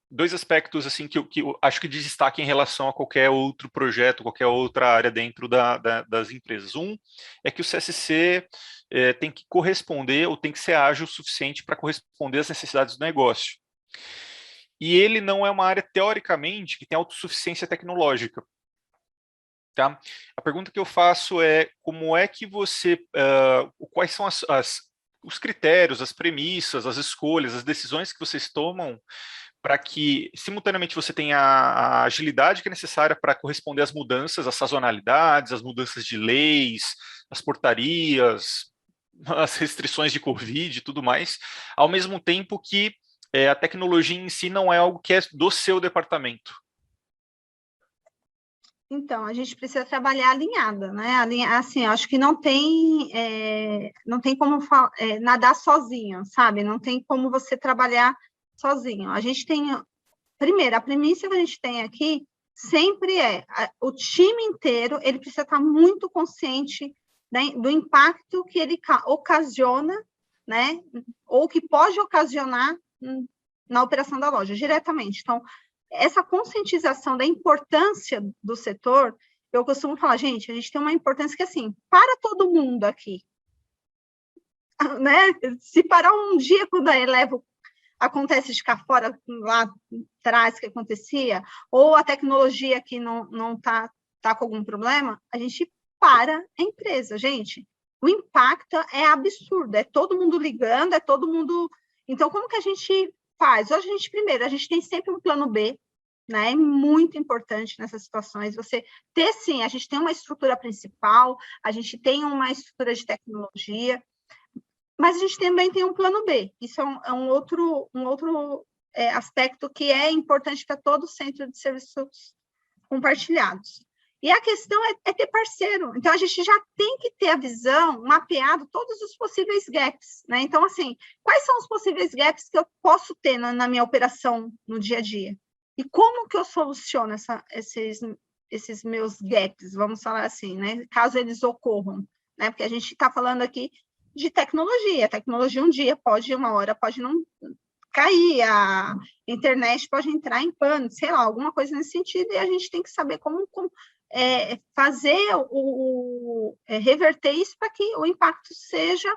dois aspectos assim que eu acho que de destaque em relação a qualquer outro projeto, qualquer outra área dentro das empresas. Um é que o CSC tem que corresponder ou tem que ser ágil o suficiente para corresponder às necessidades do negócio. E ele não é uma área, teoricamente, que tem autossuficiência tecnológica. Tá? A pergunta que eu faço é como é que você... quais são os critérios, as premissas, as escolhas, as decisões que vocês tomam para que, simultaneamente, você tenha a agilidade que é necessária para corresponder às mudanças, às sazonalidades, às mudanças de leis, às portarias, as restrições de Covid e tudo mais, ao mesmo tempo que a tecnologia em si não é algo que é do seu departamento. Então, a gente precisa trabalhar alinhada, né? Assim, acho que não tem como nadar sozinho, sabe? Não tem como você trabalhar sozinho. A gente tem, primeiro, a premissa que a gente tem aqui sempre o time inteiro, ele precisa estar muito consciente, né, do impacto que ele ocasiona, né? Ou que pode ocasionar na operação da loja, diretamente. Então, essa conscientização da importância do setor, eu costumo falar, gente, a gente tem uma importância que, assim, para todo mundo aqui, né? Se parar um dia quando a Elevo acontece de ficar fora, lá atrás que acontecia, ou a tecnologia aqui não tá com algum problema, a gente para a empresa, gente. O impacto é absurdo, é todo mundo ligando, é todo mundo... Então, como que a gente faz? Hoje, primeiro, a gente tem sempre um plano B, né? É muito importante nessas situações você ter, sim, a gente tem uma estrutura principal, a gente tem uma estrutura de tecnologia, mas a gente também tem um plano B. Isso é um outro aspecto que é importante para todo o centro de serviços compartilhados. E a questão é ter parceiro. Então, a gente já tem que ter a visão, mapeado todos os possíveis gaps, né? Então, assim, quais são os possíveis gaps que eu posso ter na minha operação no dia a dia? E como que eu soluciono esses meus gaps, vamos falar assim, né? Caso eles ocorram, né? Porque a gente está falando aqui de tecnologia. A tecnologia uma hora pode não cair, a internet pode entrar em pânico, sei lá, alguma coisa nesse sentido, e a gente tem que saber como fazer reverter isso para que o impacto seja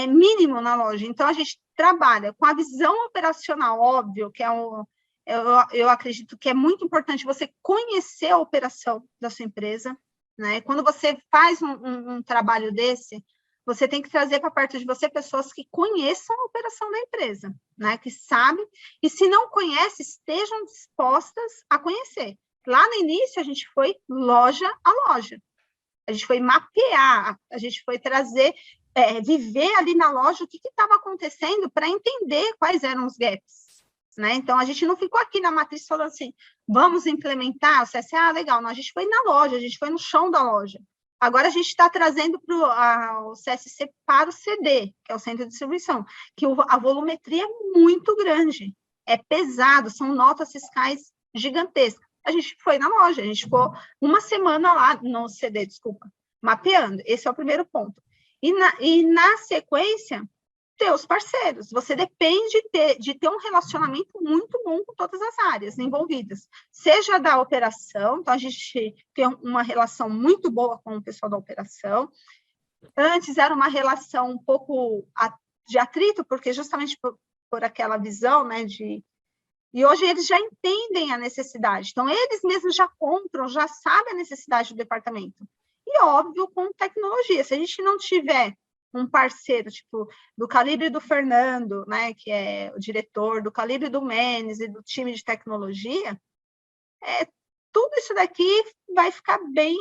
mínimo na loja. Então, a gente trabalha com a visão operacional, óbvio, que eu acredito que é muito importante você conhecer a operação da sua empresa, né? Quando você faz um trabalho desse, você tem que trazer para perto de você pessoas que conheçam a operação da empresa, né? Que sabem, e se não conhecem, estejam dispostas a conhecer. Lá no início, a gente foi loja a loja. A gente foi mapear, a gente foi trazer, viver ali na loja o que estava acontecendo para entender quais eram os gaps, né? Então, a gente não ficou aqui na matriz falando assim, vamos implementar o CSA, legal. Não, a gente foi na loja, a gente foi no chão da loja. Agora, a gente está trazendo o CSC para o CD, que é o centro de distribuição, que a volumetria é muito grande, é pesado, são notas fiscais gigantescas. A gente foi na loja, a gente ficou uma semana lá no CD, mapeando. Esse é o primeiro ponto. E na sequência, ter os parceiros. Você depende de ter um relacionamento muito bom com todas as áreas envolvidas, seja da operação, então a gente tem uma relação muito boa com o pessoal da operação. Antes era uma relação um pouco de atrito, porque justamente por aquela visão, né, e hoje eles já entendem a necessidade, então eles mesmos já compram, já sabem a necessidade do departamento. E, óbvio, com tecnologia. Se a gente não tiver um parceiro, tipo, do calibre do Fernando, né, que é o diretor, do calibre do Menes e do time de tecnologia, tudo isso daqui vai ficar bem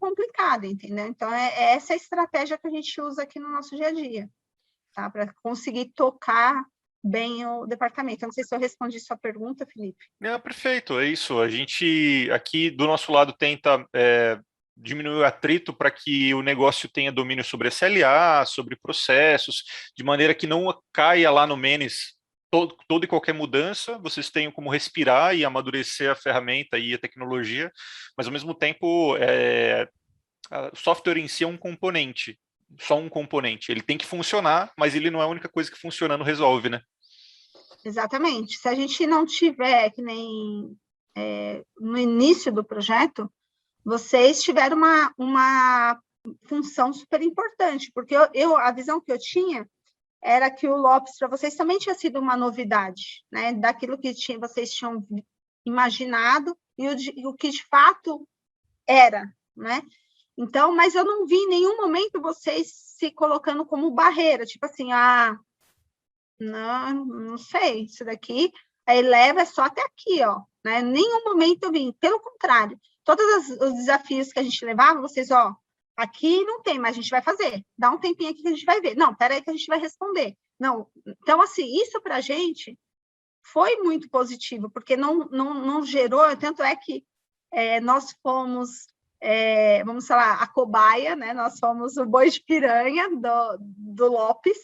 complicado, entendeu? Então, essa a estratégia que a gente usa aqui no nosso dia a dia, tá? Para conseguir tocar bem o departamento. Eu não sei se eu respondi sua pergunta, Felipe. Perfeito, é isso. A gente aqui do nosso lado tenta diminuir o atrito para que o negócio tenha domínio sobre SLA, sobre processos, de maneira que não caia lá no Menes toda e qualquer mudança, vocês tenham como respirar e amadurecer a ferramenta e a tecnologia, mas ao mesmo tempo o software em si é um componente, só um componente. Ele tem que funcionar, mas ele não é a única coisa que funcionando resolve, né? Exatamente. Se a gente não tiver, que nem no início do projeto, vocês tiveram uma função super importante, porque a visão que eu tinha era que o Lopes, para vocês, também tinha sido uma novidade, né? Daquilo que vocês tinham imaginado e o que de fato era, né? Então, mas eu não vi em nenhum momento vocês se colocando como barreira, tipo assim, não sei, isso daqui, a Eleva é só até aqui, ó, né? Em nenhum momento eu vi, pelo contrário, todos os desafios que a gente levava, vocês, aqui não tem, mas a gente vai fazer, dá um tempinho aqui que a gente vai ver, não, peraí que a gente vai responder, não, então, assim, isso para a gente foi muito positivo, porque não gerou, tanto é que nós fomos, vamos falar, a cobaia, né? Nós fomos o boi de piranha do Lopes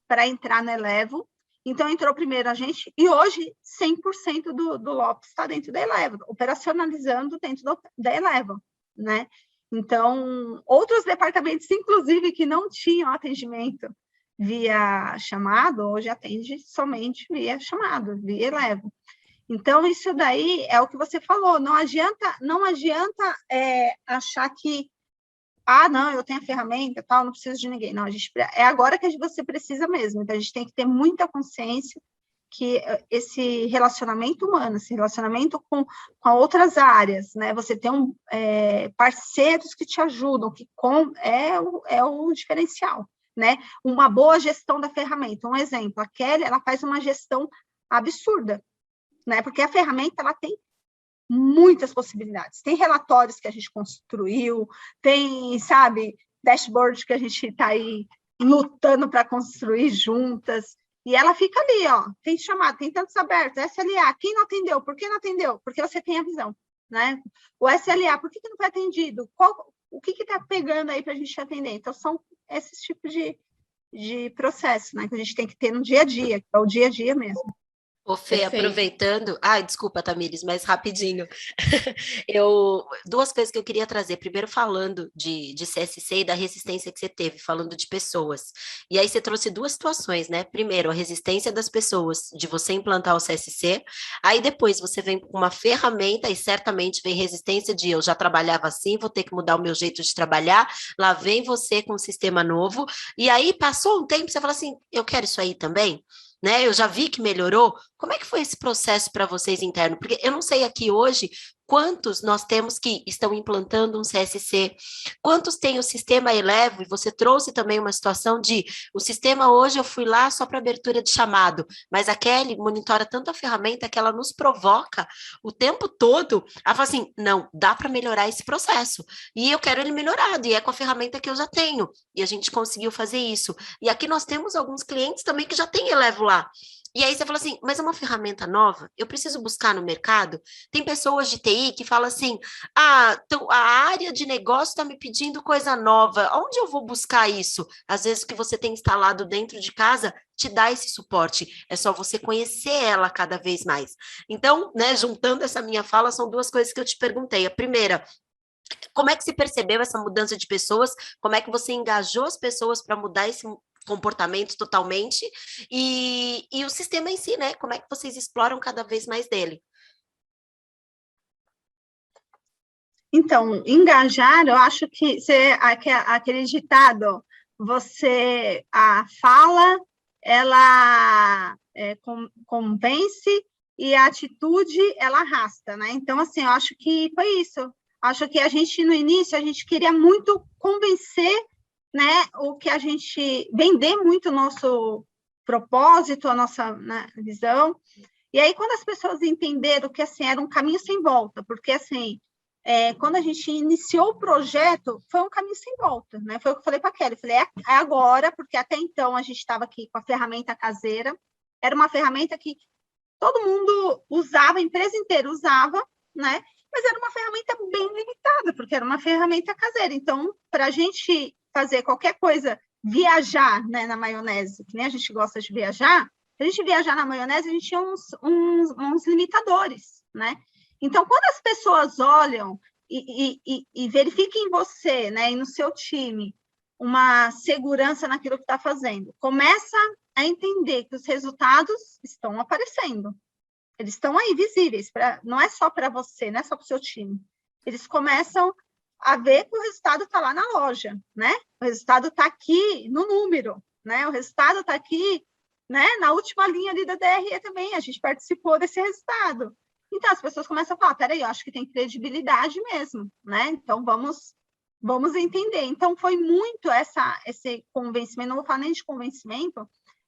para entrar na Elevo. Então, entrou primeiro a gente, e hoje 100% do Lopes está dentro da Elevo, operacionalizando dentro da Elevo, né? Então, outros departamentos, inclusive, que não tinham atendimento via chamado, hoje atende somente via chamado, via Elevo. Então, isso daí é o que você falou, não adianta achar que, não, eu tenho a ferramenta, tal, não preciso de ninguém. Não, é agora que você precisa mesmo, então a gente tem que ter muita consciência que esse relacionamento humano, esse relacionamento com outras áreas, né? Você tem parceiros que te ajudam, é o diferencial, né? Uma boa gestão da ferramenta. Um exemplo, a Kelly, ela faz uma gestão absurda, né? Porque a ferramenta, ela tem muitas possibilidades. Tem relatórios que a gente construiu, tem, sabe, dashboard que a gente está aí lutando para construir juntas, e ela fica ali, ó, tem chamado, tem tantos abertos, SLA, quem não atendeu? Por que não atendeu? Porque você tem a visão, né? O SLA, por que não foi atendido? O que está pegando aí para a gente atender? Então, são esses tipos de processo, né, que a gente tem que ter no dia a dia, que é o dia a dia mesmo. Ô, Fê, aproveitando... desculpa, Tamires, mas rapidinho. Duas coisas que eu queria trazer. Primeiro, falando de CSC e da resistência que você teve, falando de pessoas. E aí você trouxe duas situações, né? Primeiro, a resistência das pessoas de você implantar o CSC. Aí depois você vem com uma ferramenta e certamente vem resistência de eu já trabalhava assim, vou ter que mudar o meu jeito de trabalhar. Lá vem você com um sistema novo. E aí passou um tempo, você fala assim, eu quero isso aí também? Né? Eu já vi que melhorou. Como é que foi esse processo para vocês interno? Porque eu não sei aqui hoje quantos nós temos que estão implantando um CSC, quantos têm o sistema Elevo, e você trouxe também uma situação de, o sistema hoje eu fui lá só para abertura de chamado, mas a Kelly monitora tanto a ferramenta que ela nos provoca o tempo todo, ela fala assim, não, dá para melhorar esse processo, e eu quero ele melhorado, e é com a ferramenta que eu já tenho, e a gente conseguiu fazer isso. E aqui nós temos alguns clientes também que já têm Elevo lá. E aí você fala assim, mas é uma ferramenta nova? Eu preciso buscar no mercado? Tem pessoas de TI que falam assim, então a área de negócio está me pedindo coisa nova, onde eu vou buscar isso? Às vezes o que você tem instalado dentro de casa te dá esse suporte, é só você conhecer ela cada vez mais. Então, né, juntando essa minha fala, são duas coisas que eu te perguntei. A primeira, como é que você percebeu essa mudança de pessoas? Como é que você engajou as pessoas para mudar esse comportamento totalmente? E o sistema em si, né? Como é que vocês exploram cada vez mais dele? Então, engajar, eu acho que aquele ditado, a fala, ela convence e a atitude, ela arrasta, né? Então, assim, eu acho que foi isso. Acho que a gente, no início, a gente queria muito convencer, né, vender muito o nosso propósito, a nossa, né, visão. E aí, quando as pessoas entenderam que, assim, era um caminho sem volta, porque, assim, quando a gente iniciou o projeto, foi um caminho sem volta, né? Foi o que eu falei para a Kelly, falei, é agora, porque até então a gente estava aqui com a ferramenta caseira, era uma ferramenta que todo mundo usava, a empresa inteira usava, né? Mas era uma ferramenta bem limitada, porque era uma ferramenta caseira. Então, para a gente fazer qualquer coisa, viajar, né, na maionese, que nem a gente gosta de viajar, a gente viajar na maionese, a gente tinha uns limitadores, né? Então, quando as pessoas olham e verificam em você, né, e no seu time, uma segurança naquilo que está fazendo, começa a entender que os resultados estão aparecendo. Eles estão aí visíveis, não é só para você, não é só para o seu time. Eles começam a ver que o resultado está lá na loja, né? O resultado está aqui no número, né? O resultado está aqui, né, na última linha ali da DRE também, a gente participou desse resultado. Então, as pessoas começam a falar, peraí, eu acho que tem credibilidade mesmo, né? Então, vamos entender. Então, foi muito esse convencimento, não vou falar nem de convencimento,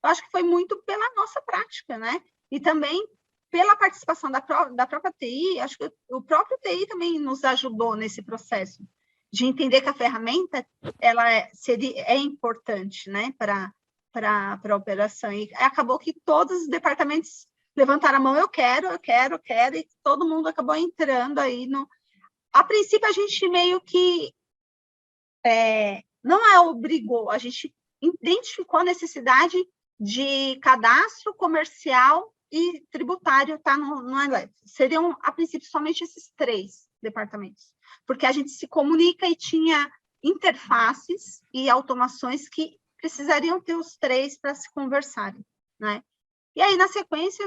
eu acho que foi muito pela nossa prática, né? E também pela participação da própria TI, acho que o próprio TI também nos ajudou nesse processo, de entender que a ferramenta ela é importante, né, para a operação. E acabou que todos os departamentos levantaram a mão, eu quero, e todo mundo acabou entrando aí a princípio, a gente meio que não obrigou, a gente identificou a necessidade de cadastro comercial e tributário no Eleva. Seriam, a princípio, somente esses 3 departamentos, porque a gente se comunica e tinha interfaces e automações que precisariam ter os 3 para se conversarem, né? E aí, na sequência,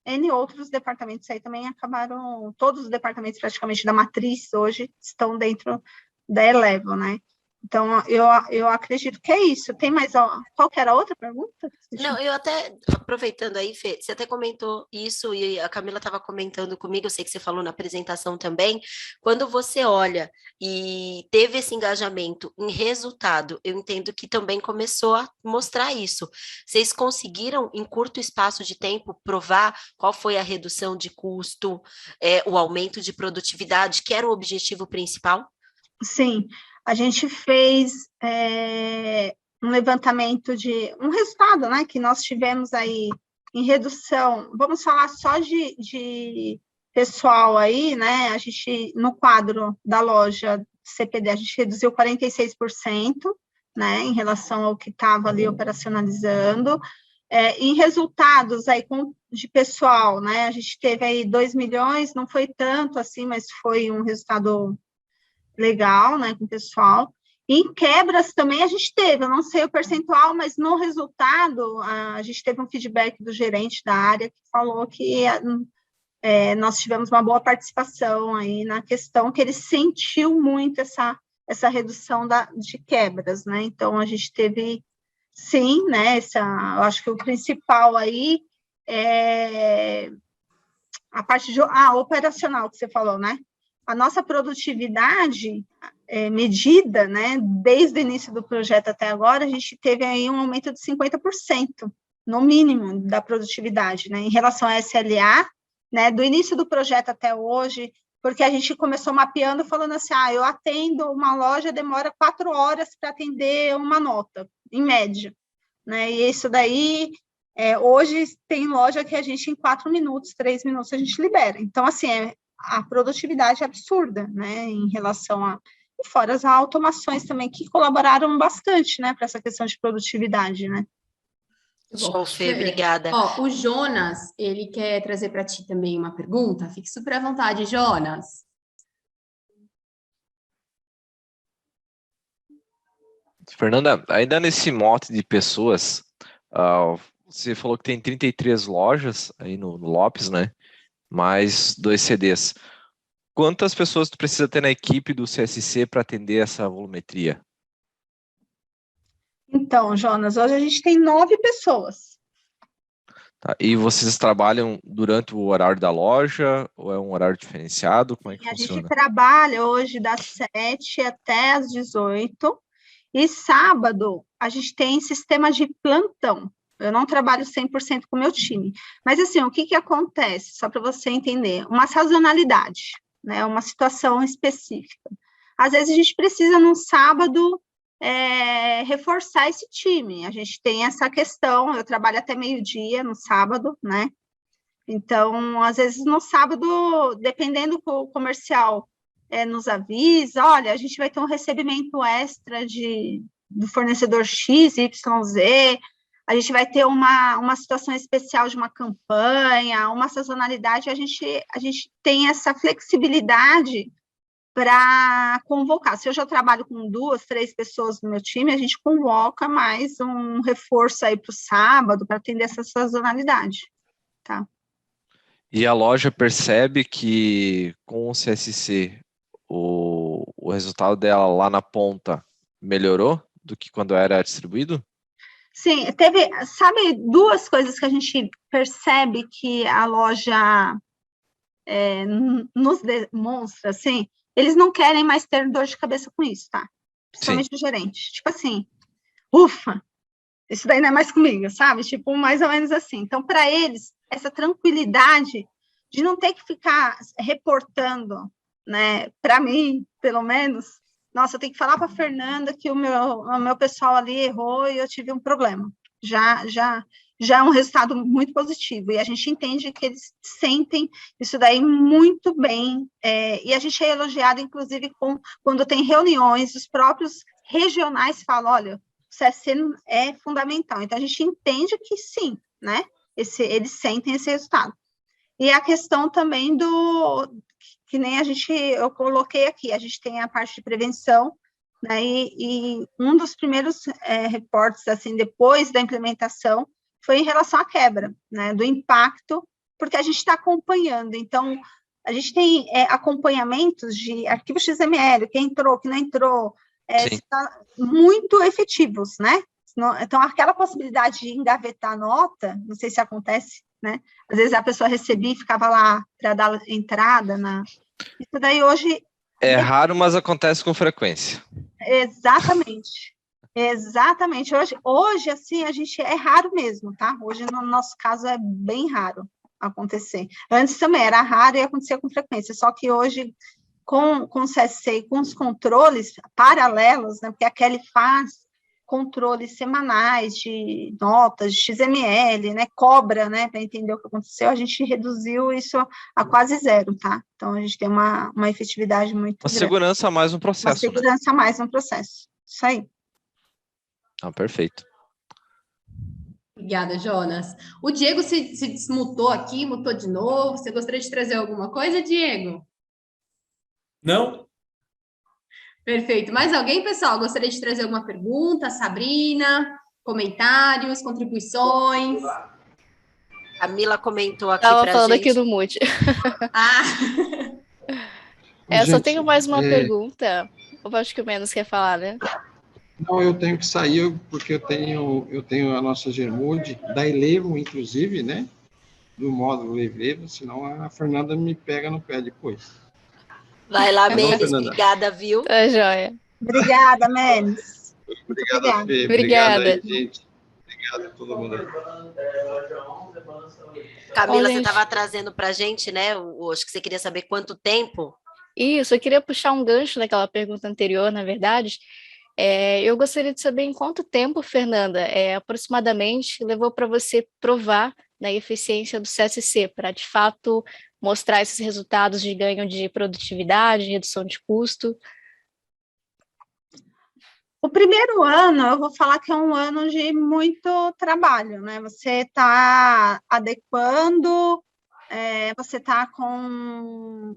N outros departamentos aí também acabaram, todos os departamentos praticamente da matriz hoje estão dentro da Elevo, né? Então, eu acredito que é isso. Tem mais, qual que era a outra pergunta? Não, eu até, aproveitando aí, Fê, você até comentou isso, e a Camila estava comentando comigo, eu sei que você falou na apresentação também, quando você olha e teve esse engajamento em resultado, eu entendo que também começou a mostrar isso. Vocês conseguiram, em curto espaço de tempo, provar qual foi a redução de custo, o aumento de produtividade, que era o objetivo principal? Sim, a gente fez um levantamento de um resultado, né, que nós tivemos aí em redução, vamos falar só de pessoal aí, né, a gente, no quadro da loja CPD, a gente reduziu 46%, né, em relação ao que estava ali operacionalizando. Em resultados aí de pessoal, né, a gente teve aí 2 milhões, não foi tanto assim, mas foi um resultado legal, né, com o pessoal. Em quebras também a gente teve, eu não sei o percentual, mas no resultado a gente teve um feedback do gerente da área que falou que nós tivemos uma boa participação aí na questão, que ele sentiu muito essa redução de quebras, né, então a gente teve, sim, né, eu acho que o principal aí é a parte operacional que você falou, né, a nossa produtividade medida, né, desde o início do projeto até agora, a gente teve aí um aumento de 50%, no mínimo, da produtividade, né, em relação à SLA, né, do início do projeto até hoje, porque a gente começou mapeando, falando assim, eu atendo uma loja, demora 4 horas para atender uma nota, em média, né, e isso daí, hoje tem loja que a gente, em 4 minutos, 3 minutos, a gente libera. Então, assim, a produtividade é absurda, né, em relação e fora as automações também, que colaboraram bastante, né, para essa questão de produtividade, né. Show, Fê, obrigada. O Jonas, ele quer trazer para ti também uma pergunta, fique super à vontade, Jonas. Fernanda, ainda nesse mote de pessoas, você falou que tem 33 lojas aí no Lopes, né? Mais 2 CDs. Quantas pessoas tu precisa ter na equipe do CSC para atender essa volumetria? Então, Jonas, hoje a gente tem 9 pessoas. Tá, e vocês trabalham durante o horário da loja ou é um horário diferenciado? Como é que funciona? A gente trabalha hoje das 7 até as 18, e sábado a gente tem sistema de plantão. Eu não trabalho 100% com o meu time. Mas, assim, o que acontece? Só para você entender, uma sazonalidade, né? Uma situação específica. Às vezes a gente precisa, num sábado, reforçar esse time. A gente tem essa questão, eu trabalho até meio-dia no sábado, né? Então, às vezes, no sábado, dependendo do comercial, nos avisa, olha, a gente vai ter um recebimento extra do fornecedor X, Y, Z, a gente vai ter uma situação especial de uma campanha, uma sazonalidade, a gente tem essa flexibilidade para convocar. Se eu já trabalho com 2, 3 pessoas no meu time, a gente convoca mais um reforço aí para o sábado, para atender essa sazonalidade, tá? E a loja percebe que com o CSC o resultado dela lá na ponta melhorou do que quando era distribuído? Sim, sabe, 2 coisas que a gente percebe que a loja nos demonstra, assim, eles não querem mais ter dor de cabeça com isso, tá? Principalmente o gerente. Tipo assim, ufa, isso daí não é mais comigo, sabe? Tipo, mais ou menos assim. Então, para eles, essa tranquilidade de não ter que ficar reportando, né, para mim, pelo menos, nossa, eu tenho que falar para a Fernanda que o meu pessoal ali errou e eu tive um problema. Já já é um resultado muito positivo, e a gente entende que eles sentem isso daí muito bem, e a gente é elogiado, inclusive, quando tem reuniões, os próprios regionais falam, olha, o CSC é fundamental, então a gente entende que sim, né, eles sentem esse resultado. E a questão também que nem eu coloquei aqui, a gente tem a parte de prevenção, né, e um dos primeiros reportes, assim, depois da implementação, foi em relação à quebra, né, do impacto, porque a gente está acompanhando. Então, a gente tem acompanhamentos de arquivos XML, quem entrou, que não entrou, muito efetivos, né? Então, aquela possibilidade de engavetar a nota, não sei se acontece, né? Às vezes a pessoa recebia e ficava lá para dar entrada Isso daí hoje... É raro, mas acontece com frequência. Exatamente. Exatamente. Hoje, assim, é raro mesmo, tá? Hoje, no nosso caso, é bem raro acontecer. Antes também era raro e acontecia com frequência, só que hoje, com o CSC e com os controles paralelos, né? Porque a Kelly faz controles semanais de notas, de XML, né? Cobra, né? Para entender o que aconteceu, a gente reduziu isso a quase zero, tá? Então, a gente tem uma efetividade muito grande. Segurança a mais um processo. Uma segurança a mais um processo. Isso aí. Perfeito. Obrigada, Jonas. O Diego se desmutou aqui, mutou de novo. Você gostaria de trazer alguma coisa, Diego? Não. Perfeito. Mais alguém, pessoal? Gostaria de trazer alguma pergunta? Sabrina, comentários, contribuições? Camila comentou aqui Estava pra falando gente. aqui no Mute. Eu só tenho mais uma pergunta. Eu acho que o Menos quer falar, né? Não, eu tenho que sair porque eu tenho a nossa Germude, da Elevo, inclusive, né? Do módulo Elevo, senão a Fernanda me pega no pé depois. Vai lá, Menes, obrigada, viu? Tá joia. Obrigada, Menes. Obrigada, Fê. Obrigada. Aí, gente. Obrigado a todo mundo aí. Camila, Bom, você estava trazendo para a gente, né? Acho que você queria saber quanto tempo. Isso, eu queria puxar um gancho daquela pergunta anterior, na verdade. Eu gostaria de saber em quanto tempo, Fernanda, aproximadamente levou para você provar na eficiência do CSC, para de fato mostrar esses resultados de ganho de produtividade, redução de custo? O primeiro ano, eu vou falar que é um ano de muito trabalho, né? Você está adequando, você está com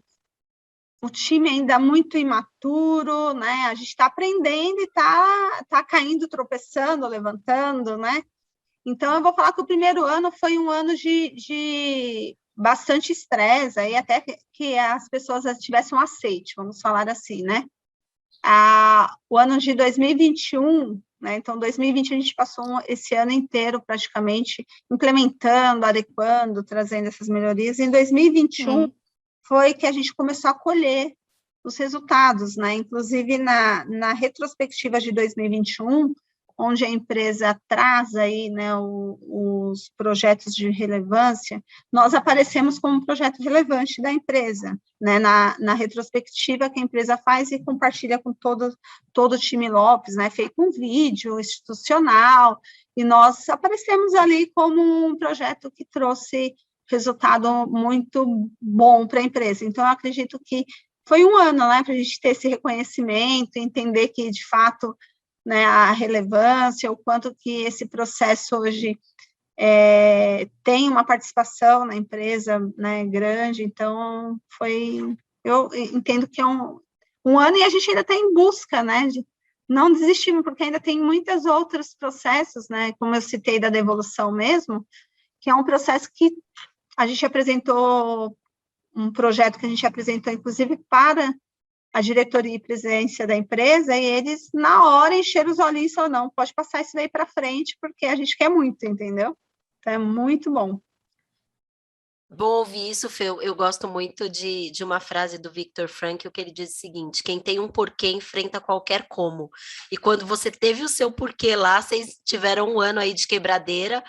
o time ainda muito imaturo, né? A gente está aprendendo e tá caindo, tropeçando, levantando, né? Então, eu vou falar que o primeiro ano foi um ano de bastante estresse, aí até que as pessoas tivessem um aceite, vamos falar assim, né? O ano de 2021, né? Então, 2020 a gente passou esse ano inteiro praticamente implementando, adequando, trazendo essas melhorias. Em 2021 foi que a gente começou a colher os resultados, né? Inclusive na retrospectiva de 2021, onde a empresa traz aí, né, os projetos de relevância, nós aparecemos como um projeto relevante da empresa, né, na retrospectiva que a empresa faz e compartilha com todo o time Lopes, né, feito um vídeo institucional, e nós aparecemos ali como um projeto que trouxe resultado muito bom para a empresa. Então, eu acredito que foi um ano, né, para a gente ter esse reconhecimento, entender que, de fato, né, a relevância, o quanto que esse processo hoje tem uma participação na empresa, né, grande. Então, eu entendo que é um ano, e a gente ainda está em busca, né, de não desistir, porque ainda tem muitos outros processos, né, como eu citei da devolução mesmo, que é um processo que a gente apresentou, um projeto que a gente apresentou, inclusive, para a diretoria e presidência da empresa, e eles, na hora, encheram os olhinhos e falaram, não, pode passar isso daí para frente, porque a gente quer muito, entendeu? Então, é muito bom. Bom ouvir isso, Fê. Eu gosto muito de uma frase do Viktor Frankl, que ele diz o seguinte: quem tem um porquê enfrenta qualquer como. E quando você teve o seu porquê lá, vocês tiveram um ano aí de quebradeira,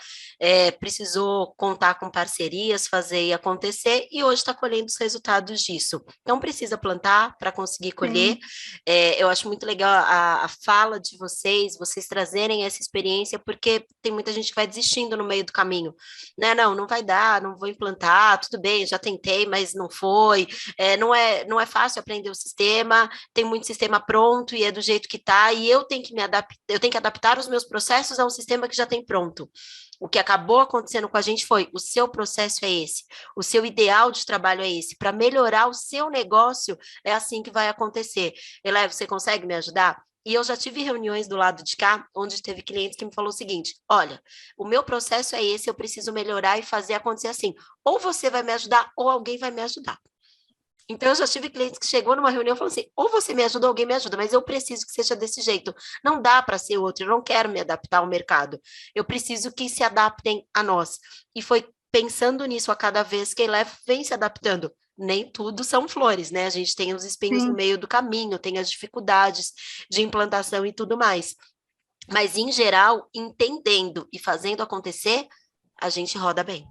precisou contar com parcerias, fazer e acontecer, e hoje está colhendo os resultados disso. Então, precisa plantar para conseguir colher. Eu acho muito legal a fala de vocês trazerem essa experiência, porque tem muita gente que vai desistindo no meio do caminho. Né? Não vai dar, não vou implantar, tudo bem, já tentei, mas não foi, não é fácil aprender o sistema, tem muito sistema pronto e é do jeito que está, e eu tenho que adaptar os meus processos a um sistema que já tem pronto. O que acabou acontecendo com a gente foi, o seu processo é esse, o seu ideal de trabalho é esse, para melhorar o seu negócio, é assim que vai acontecer. Elevo, você consegue me ajudar? E eu já tive reuniões do lado de cá, onde teve clientes que me falou o seguinte: olha, o meu processo é esse, eu preciso melhorar e fazer acontecer assim. Ou você vai me ajudar, ou alguém vai me ajudar. Então, eu já tive clientes que chegou numa reunião e falou assim: ou você me ajuda, ou alguém me ajuda, mas eu preciso que seja desse jeito. Não dá para ser outro, eu não quero me adaptar ao mercado. Eu preciso que se adaptem a nós. E foi pensando nisso a cada vez que a Elevo vem se adaptando. Nem tudo são flores, né? A gente tem os espinhos no meio do caminho, tem as dificuldades de implantação e tudo mais. Mas, em geral, entendendo e fazendo acontecer, a gente roda bem.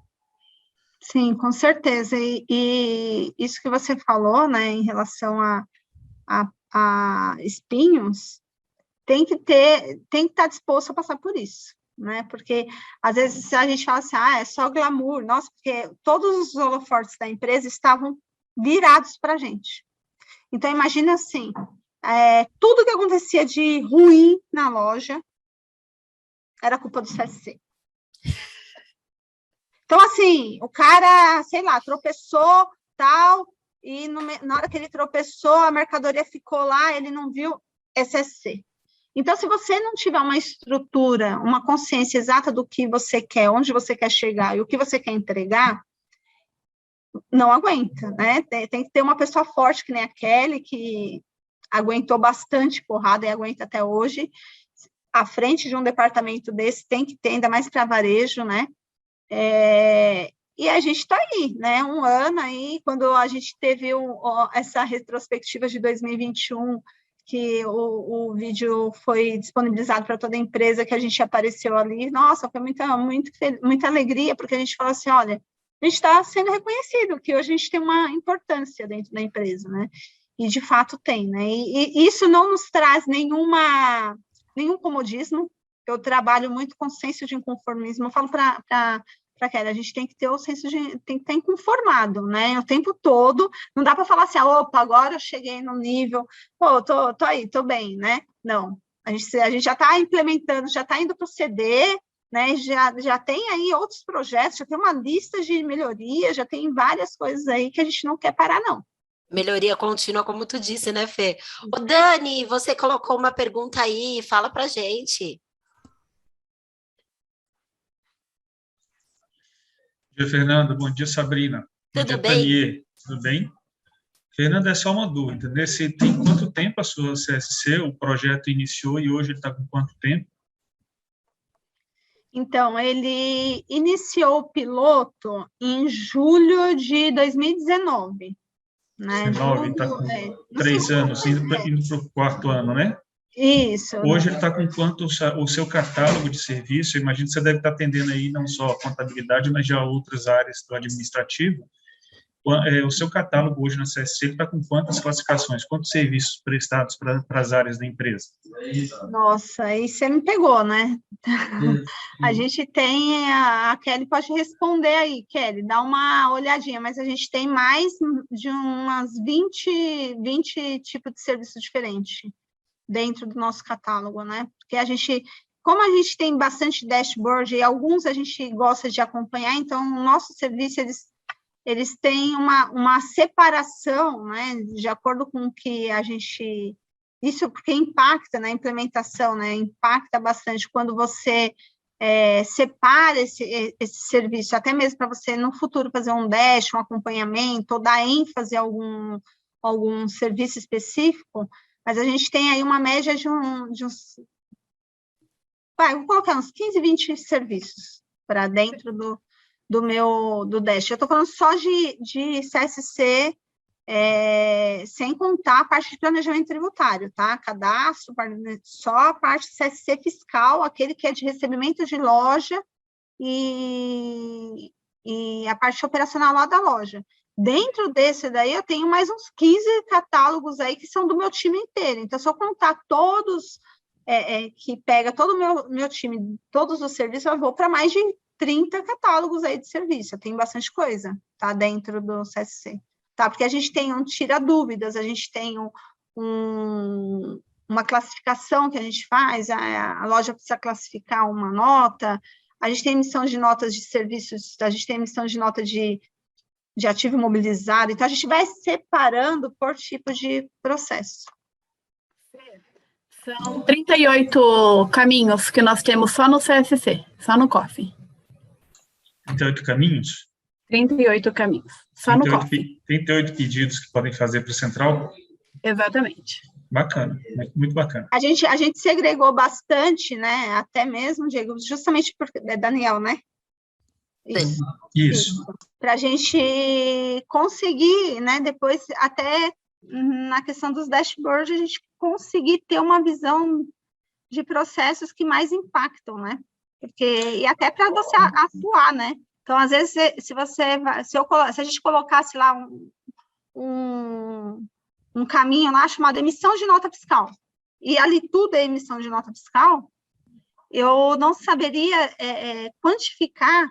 Sim, com certeza. E isso que você falou, né, em relação a espinhos, tem que estar disposto a passar por isso, né? Porque às vezes a gente fala assim, é só glamour, nossa, porque todos os holofotes da empresa estavam virados para a gente. Então, imagina assim, tudo que acontecia de ruim na loja era culpa do CSC. Então, assim, o cara, sei lá, tropeçou, tal, e na hora que ele tropeçou, a mercadoria ficou lá, ele não viu SSC. Então, se você não tiver uma estrutura, uma consciência exata do que você quer, onde você quer chegar e o que você quer entregar, não aguenta, né? Tem que ter uma pessoa forte, que nem a Kelly, que aguentou bastante porrada e aguenta até hoje. À frente de um departamento desse, tem que ter, ainda mais para varejo, né? E a gente está aí, né? Um ano aí, quando a gente teve essa retrospectiva de 2021, que vídeo foi disponibilizado para toda a empresa, que a gente apareceu ali, nossa, foi muita alegria, porque a gente falou assim, olha, a gente está sendo reconhecido, que hoje a gente tem uma importância dentro da empresa, né? E de fato tem, né? E isso não nos traz nenhum comodismo. Eu trabalho muito com senso de inconformismo. Eu falo para Kelly, a gente tem que ter o senso tem que estar inconformado, né? O tempo todo. Não dá para falar assim, opa, agora eu cheguei no nível, pô, tô aí, tô bem, né? Não. A gente já está implementando, já está indo para o CD, né? Já tem aí outros projetos, já tem uma lista de melhorias, já tem várias coisas aí que a gente não quer parar, não. Melhoria contínua, como tu disse, né, Fê? Ô, Dani, você colocou uma pergunta aí, fala pra gente. Bom dia, Fernanda. Bom dia, Sabrina. Tudo bem? Tanier. Tudo bem? Fernanda, é só uma dúvida. Tem quanto tempo a sua CSC, o projeto iniciou e hoje ele está com quanto tempo? Então, ele iniciou o piloto em julho de 2019. Né? 19, está com 3 anos, indo para o 4º ano, né? Isso. Hoje ele está com quanto o seu catálogo de serviço? Eu imagino que você deve estar atendendo aí não só a contabilidade, mas já outras áreas do administrativo. O seu catálogo hoje na CSC está com quantas classificações, quantos serviços prestados para as áreas da empresa? Nossa, aí você me pegou, né? A gente tem, a Kelly pode responder aí, Kelly, dá uma olhadinha, mas a gente tem mais de umas 20 tipos de serviço diferente dentro do nosso catálogo, né? Porque como a gente tem bastante dashboard e alguns a gente gosta de acompanhar, então o nosso serviço, eles têm uma separação, né, de acordo com o que a gente... Isso porque impacta na implementação, né, impacta bastante quando você separa esse serviço, até mesmo para você, no futuro, fazer um dash, um acompanhamento, ou dar ênfase a algum serviço específico, mas a gente tem aí uma média de uns... vou colocar uns 15, 20 serviços para dentro do Dash. Eu estou falando só de CSC, sem contar a parte de planejamento tributário, tá? Cadastro, só a parte de CSC fiscal, aquele que é de recebimento de loja e a parte operacional lá da loja. Dentro desse daí, eu tenho mais uns 15 catálogos aí que são do meu time inteiro. Então, se eu contar todos, que pega todo o meu time, todos os serviços, eu vou para mais de 30 catálogos aí de serviço. Eu tenho bastante coisa, tá? Dentro do CSC. Tá? Porque a gente tem um tira-dúvidas, a gente tem uma classificação que a gente faz, a loja precisa classificar uma nota, a gente tem emissão de notas de serviços, a gente tem emissão de nota de ativo imobilizado, então a gente vai separando por tipo de processo. São 38 caminhos que nós temos só no CSC, só no COF. 38 caminhos? 38 caminhos, só no COF. 38 pedidos que podem fazer para o Central? Exatamente. Bacana, muito bacana. A gente segregou bastante, né? Até mesmo, Diego, justamente porque Daniel, né? Isso. Para a gente conseguir, né? Depois, até na questão dos dashboards, a gente conseguir ter uma visão de processos que mais impactam, né? E até para você atuar, né? Então, às vezes, se a gente colocasse lá um caminho lá chamado emissão de nota fiscal, e ali tudo é emissão de nota fiscal, eu não saberia quantificar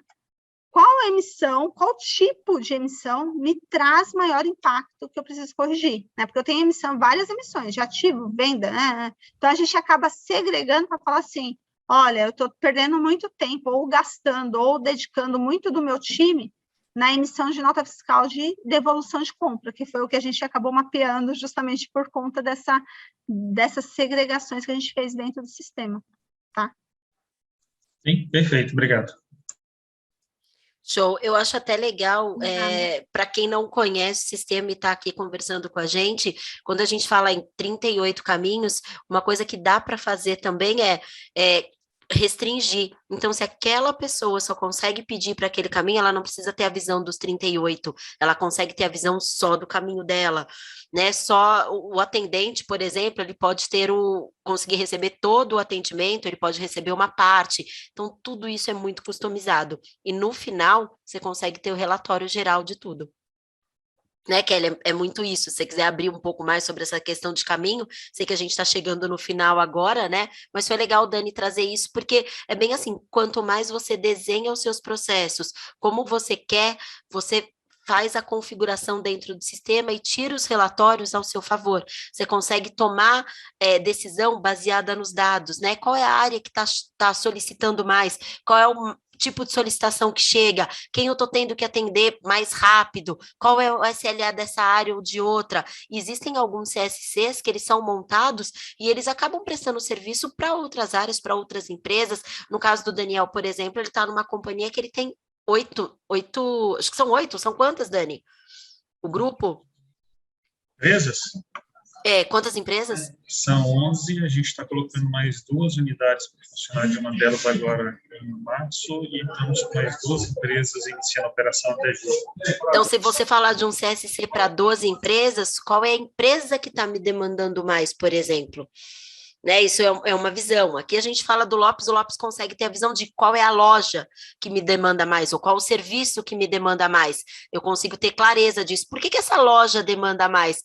qual emissão, qual tipo de emissão me traz maior impacto que eu preciso corrigir, né? Porque eu tenho várias emissões, de ativo, venda, né? Então, a gente acaba segregando para falar assim, olha, eu estou perdendo muito tempo, ou gastando, ou dedicando muito do meu time na emissão de nota fiscal de devolução de compra, que foi o que a gente acabou mapeando justamente por conta dessas segregações que a gente fez dentro do sistema, tá? Sim, perfeito, obrigado. Show, eu acho até legal, para quem não conhece o sistema e está aqui conversando com a gente, quando a gente fala em 38 caminhos, uma coisa que dá para fazer também é restringir. Então, se aquela pessoa só consegue pedir para aquele caminho, ela não precisa ter a visão dos 38, ela consegue ter a visão só do caminho dela, né? Só o atendente, por exemplo, ele pode conseguir receber todo o atendimento, ele pode receber uma parte. Então, tudo isso é muito customizado. E no final, você consegue ter o relatório geral de tudo. Né, Kelly, é muito isso. Se você quiser abrir um pouco mais sobre essa questão de caminho, sei que a gente está chegando no final agora, né? Mas foi legal, Dani, trazer isso, porque é bem assim, quanto mais você desenha os seus processos, como você quer, você faz a configuração dentro do sistema e tira os relatórios ao seu favor. Você consegue tomar decisão baseada nos dados, né? Qual é a área que está solicitando mais? Qual é o tipo de solicitação que chega? Quem eu estou tendo que atender mais rápido? Qual é o SLA dessa área ou de outra? E existem alguns CSCs que eles são montados e eles acabam prestando serviço para outras áreas, para outras empresas. No caso do Daniel, por exemplo, ele está numa companhia que ele tem 8, acho que são 8, são quantas, Dani? O grupo? Empresas? Quantas empresas? São 11, a gente está colocando mais 2 unidades para funcionar de uma delas agora em março, e estamos com mais 2 empresas iniciando a operação até julho. Então, se você falar de um CSC para 12 empresas, qual é a empresa que está me demandando mais, por exemplo? Né, isso é uma visão. Aqui a gente fala do Lopes, o Lopes consegue ter a visão de qual é a loja que me demanda mais, ou qual o serviço que me demanda mais. Eu consigo ter clareza disso. Por que essa loja demanda mais?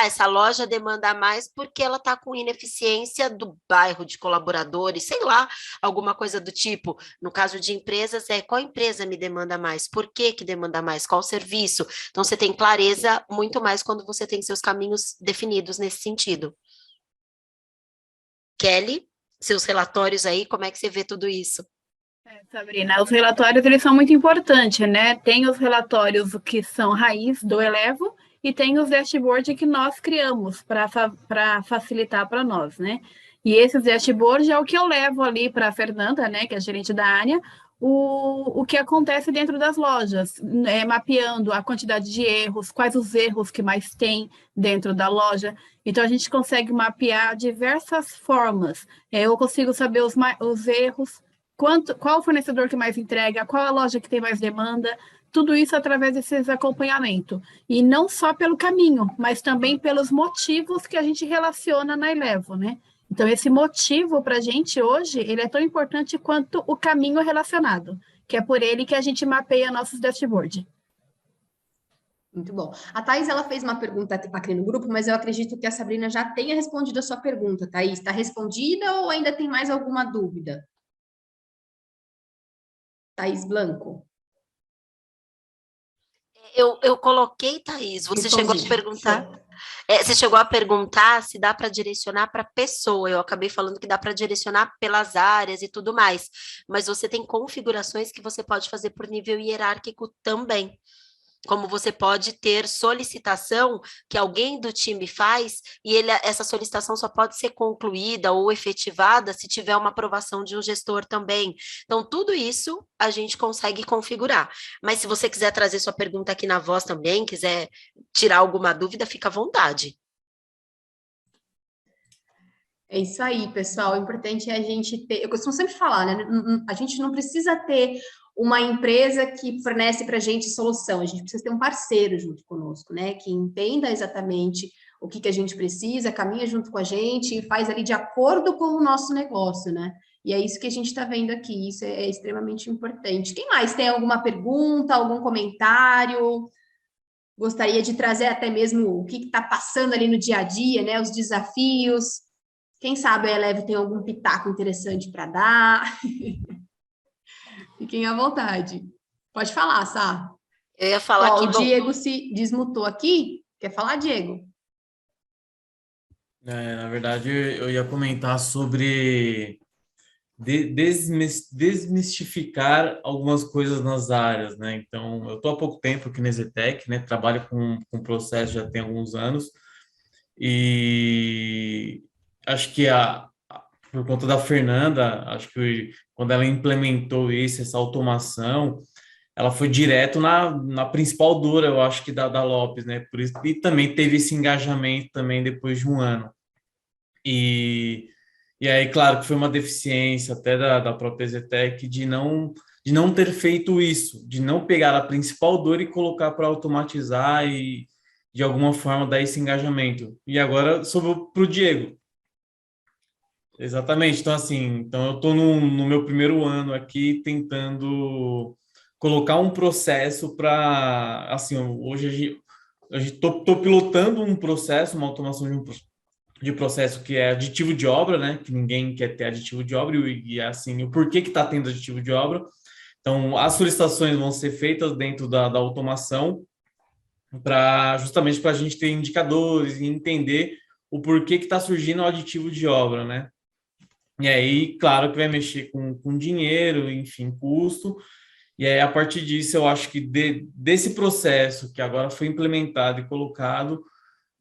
Essa loja demanda mais porque ela está com ineficiência do bairro de colaboradores, sei lá, alguma coisa do tipo. No caso de empresas, qual empresa me demanda mais? Por que demanda mais? Qual o serviço? Então, você tem clareza muito mais quando você tem seus caminhos definidos nesse sentido. Kelly, seus relatórios aí, como é que você vê tudo isso? Sabrina, os relatórios, eles são muito importantes, né? Tem os relatórios que são raiz do Elevo e tem os dashboards que nós criamos para facilitar para nós, né? E esses dashboards é o que eu levo ali para a Fernanda, né, que é a gerente da área, o que acontece dentro das lojas, mapeando a quantidade de erros, quais os erros que mais tem dentro da loja. Então, a gente consegue mapear diversas formas. Eu consigo saber os erros, qual o fornecedor que mais entrega, qual a loja que tem mais demanda, tudo isso através desses acompanhamento. E não só pelo caminho, mas também pelos motivos que a gente relaciona na Elevo, né? Então, esse motivo para a gente hoje, ele é tão importante quanto o caminho relacionado, que é por ele que a gente mapeia nossos dashboard. Muito bom. A Thaís, ela fez uma pergunta aqui no grupo, mas eu acredito que a Sabrina já tenha respondido a sua pergunta, Thaís. Está respondida ou ainda tem mais alguma dúvida? Thaís Blanco. Eu coloquei, Thaís, você chegou a perguntar. Você chegou a perguntar se dá para direcionar para pessoa. Eu acabei falando que dá para direcionar pelas áreas e tudo mais. Mas você tem configurações que você pode fazer por nível hierárquico também. Como você pode ter solicitação que alguém do time faz e essa solicitação só pode ser concluída ou efetivada se tiver uma aprovação de um gestor também. Então, tudo isso a gente consegue configurar. Mas se você quiser trazer sua pergunta aqui na voz também, quiser tirar alguma dúvida, fica à vontade. É isso aí, pessoal. O importante é a gente ter... Eu costumo sempre falar, né? A gente não precisa ter uma empresa que fornece para a gente solução, a gente precisa ter um parceiro junto conosco, né, que entenda exatamente o que a gente precisa, caminha junto com a gente e faz ali de acordo com o nosso negócio, né, e é isso que a gente está vendo aqui, isso é extremamente importante. Quem mais tem alguma pergunta, algum comentário? Gostaria de trazer até mesmo o que está passando ali no dia a dia, né, os desafios. Quem sabe a Elevo tem algum pitaco interessante para dar. Fiquem à vontade. Pode falar, Sá. Eu ia falar que... O Diego se desmutou aqui. Quer falar, Diego? Na verdade, eu ia comentar sobre desmistificar algumas coisas nas áreas, né? Então, eu estou há pouco tempo aqui na Exetec, né? Trabalho com processo já tem alguns anos e acho que por conta da Fernanda, acho que quando ela implementou essa automação, ela foi direto na principal dor, eu acho que da Lopes, né? Por isso, e também teve esse engajamento também depois de um ano. E aí, claro, que foi uma deficiência até da própria Exetec de não ter feito isso, de não pegar a principal dor e colocar para automatizar e, de alguma forma, dar esse engajamento. E agora, para o Diego. Exatamente, então assim, eu estou no meu primeiro ano aqui tentando colocar um processo para, assim, hoje a gente tô pilotando um processo, uma automação de processo que é aditivo de obra, né, que ninguém quer ter aditivo de obra e assim, o porquê que está tendo aditivo de obra. Então, as solicitações vão ser feitas dentro da automação justamente para a gente ter indicadores e entender o porquê que está surgindo o aditivo de obra, né. E aí, claro que vai mexer com dinheiro, enfim, custo. E aí, a partir disso, eu acho que desse processo que agora foi implementado e colocado,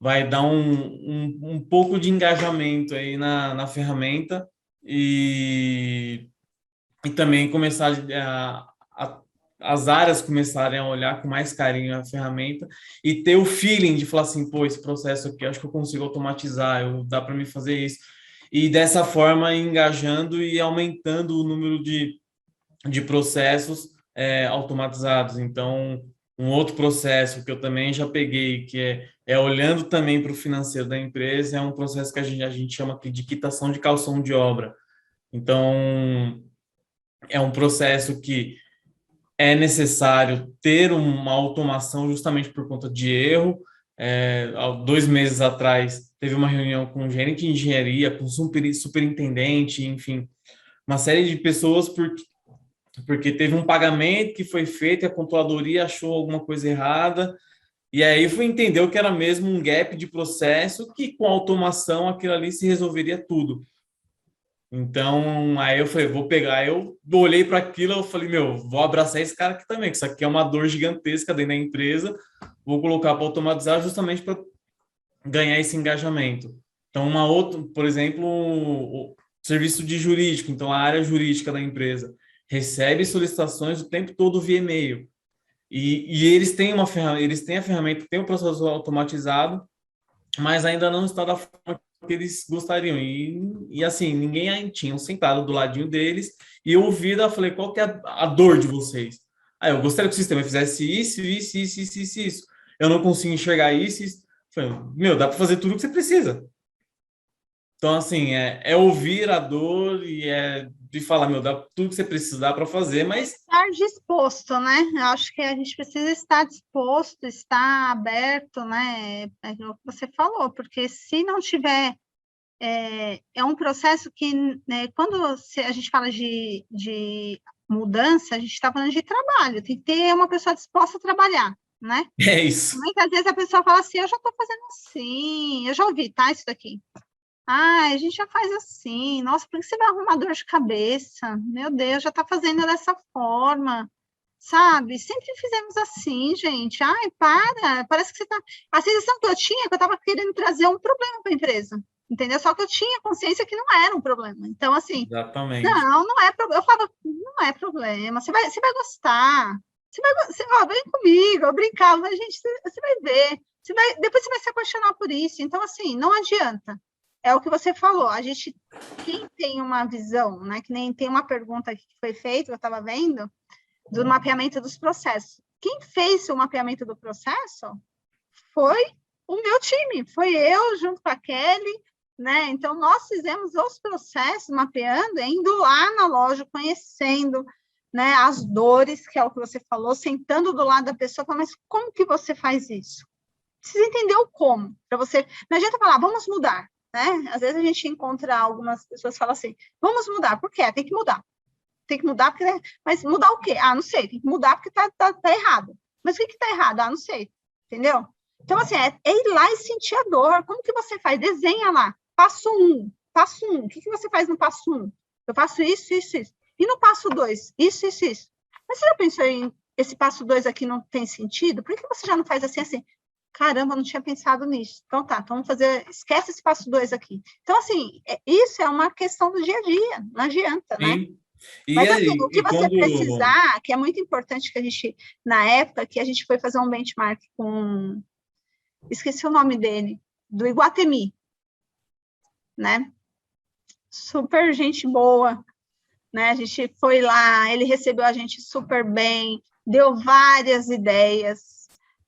vai dar um pouco de engajamento aí na ferramenta e também começar as áreas começarem a olhar com mais carinho a ferramenta e ter o feeling de falar assim, pô, esse processo aqui, acho que eu consigo automatizar, dá para me fazer isso. E dessa forma engajando e aumentando o número de processos automatizados. Então, um outro processo que eu também já peguei, que é olhando também para o financeiro da empresa, é um processo que a gente chama aqui de quitação de calção de obra. Então, é um processo que é necessário ter uma automação justamente por conta de erro. 2 meses atrás, teve uma reunião com um gerente de engenharia, com superintendente, enfim, uma série de pessoas, porque teve um pagamento que foi feito e a controladoria achou alguma coisa errada, e aí fui entender que era mesmo um gap de processo, que com automação aquilo ali se resolveria tudo. Então, aí eu falei, vou pegar, eu olhei para aquilo, eu falei, vou abraçar esse cara aqui também, que isso aqui é uma dor gigantesca dentro da empresa, vou colocar para automatizar justamente para ganhar esse engajamento. Então, uma outra, por exemplo, o serviço de jurídico, então a área jurídica da empresa recebe solicitações o tempo todo via e-mail. E eles têm a ferramenta, tem o processo automatizado, mas ainda não está da forma que eles gostariam. E assim, ninguém tinha sentado do ladinho deles e eu ouvido, eu falei, qual que é a dor de vocês? Aí eu gostaria que o sistema fizesse isso. Eu não consigo enxergar isso. Eu falei, meu, dá para fazer tudo o que você precisa. Então, assim, é ouvir a dor e de falar, meu, dá tudo que você precisa para fazer, mas... Estar disposto, né? Eu acho que a gente precisa estar disposto, estar aberto, né? É o que você falou, porque se não tiver... É um processo que, né, quando a gente fala de mudança, a gente está falando de trabalho, tem que ter uma pessoa disposta a trabalhar, né? É isso. Muitas vezes a pessoa fala assim, eu já estou fazendo assim, eu já ouvi, tá, isso daqui. A gente já faz assim, nossa, por que você vai arrumar dor de cabeça? Meu Deus, já está fazendo dessa forma, sabe? Sempre fizemos assim, gente. Ai, parece que você está... A sensação que eu tinha é que eu estava querendo trazer um problema para a empresa, entendeu? Só que eu tinha consciência que não era um problema. Então, assim, exatamente. Não é problema. Eu falava, não é problema, você vai gostar. Vem comigo, eu brincava, mas, gente, você vai ver. Depois você vai se apaixonar por isso. Então, assim, não adianta. É o que você falou, quem tem uma visão, né, que nem tem uma pergunta que foi feita, eu estava vendo, do mapeamento dos processos. Quem fez o mapeamento do processo foi o meu time, foi eu junto com a Kelly, né? Então, nós fizemos os processos mapeando, indo lá na loja, conhecendo, né, as dores, que é o que você falou, sentando do lado da pessoa, mas como que você faz isso? Precisa entender o como, para você... Não adianta falar, vamos mudar. Né? Às vezes a gente encontra algumas pessoas que falam assim, vamos mudar, por quê? Tem que mudar, porque... mas mudar o quê? Não sei, tem que mudar porque tá errado. Mas o que está errado? Não sei, entendeu? Então, assim, é ir lá e sentir a dor. Como que você faz? Desenha lá, passo 1. O que você faz no passo 1? Eu faço isso. E no passo 2? Isso. Mas você já pensou em esse passo 2 aqui não tem sentido? Por que você já não faz assim? Caramba, não tinha pensado nisso. Então tá, então vamos fazer, esquece esse passo 2 aqui. Então, assim, isso é uma questão do dia a dia, não adianta, né? Mas assim, o que você precisar, que é muito importante que a gente, na época que a gente foi fazer um benchmark com, esqueci o nome dele, do Iguatemi, né? Super gente boa, né? A gente foi lá, ele recebeu a gente super bem, deu várias ideias,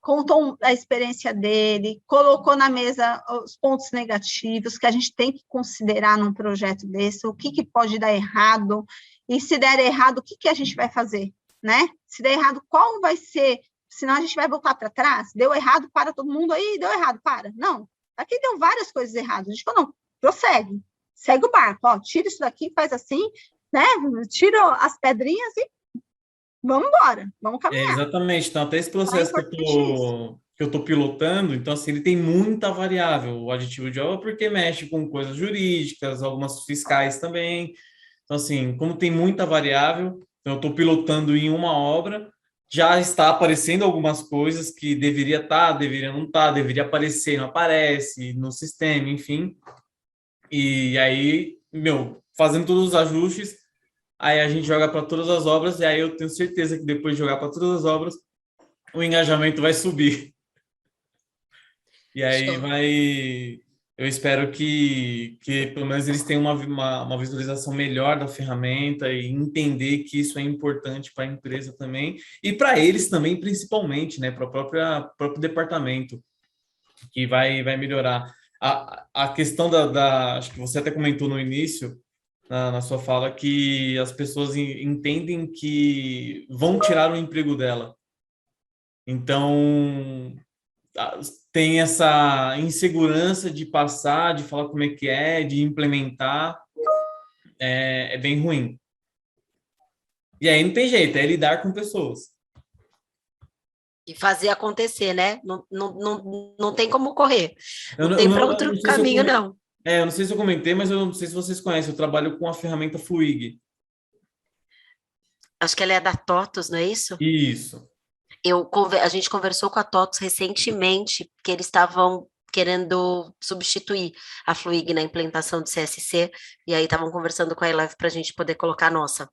contou a experiência dele, colocou na mesa os pontos negativos que a gente tem que considerar num projeto desse, o que pode dar errado, e se der errado, o que a gente vai fazer, né? Se der errado, qual vai ser? Senão a gente vai voltar para trás, deu errado, para todo mundo aí, deu errado, para. Não, aqui deu várias coisas erradas, a gente falou, não, prossegue, segue o barco, ó, tira isso daqui, faz assim, né? Tira as pedrinhas e vamos embora, vamos caminhar. Exatamente, então até esse processo que eu estou pilotando, então assim, ele tem muita variável, o aditivo de obra, porque mexe com coisas jurídicas, algumas fiscais também, então assim, como tem muita variável, então eu estou pilotando em uma obra, já está aparecendo algumas coisas que deveria estar, deveria não estar, deveria aparecer, não aparece, no sistema, enfim, e aí, fazendo todos os ajustes, aí a gente joga para todas as obras, e aí eu tenho certeza que depois de jogar para todas as obras, o engajamento vai subir. E aí eu espero que pelo menos eles tenham uma visualização melhor da ferramenta e entender que isso é importante para a empresa também, e para eles também, principalmente, né, para o próprio departamento, que vai melhorar. A questão acho que você até comentou no início, na sua fala, que as pessoas entendem que vão tirar o emprego dela. Então, tem essa insegurança de passar, de falar como é que é, de implementar, é bem ruim. E aí não tem jeito, é lidar com pessoas. E fazer acontecer, né? Não tem como correr. Não tem para outro caminho, não. Eu não sei se eu comentei, mas eu não sei se vocês conhecem, eu trabalho com a ferramenta Fluig. Acho que ela é da TOTUS, não é isso? Isso. A gente conversou com a TOTUS recentemente, que eles estavam querendo substituir a Fluig na implementação do CSC, e aí estavam conversando com a Eleve para a gente poder colocar a nossa.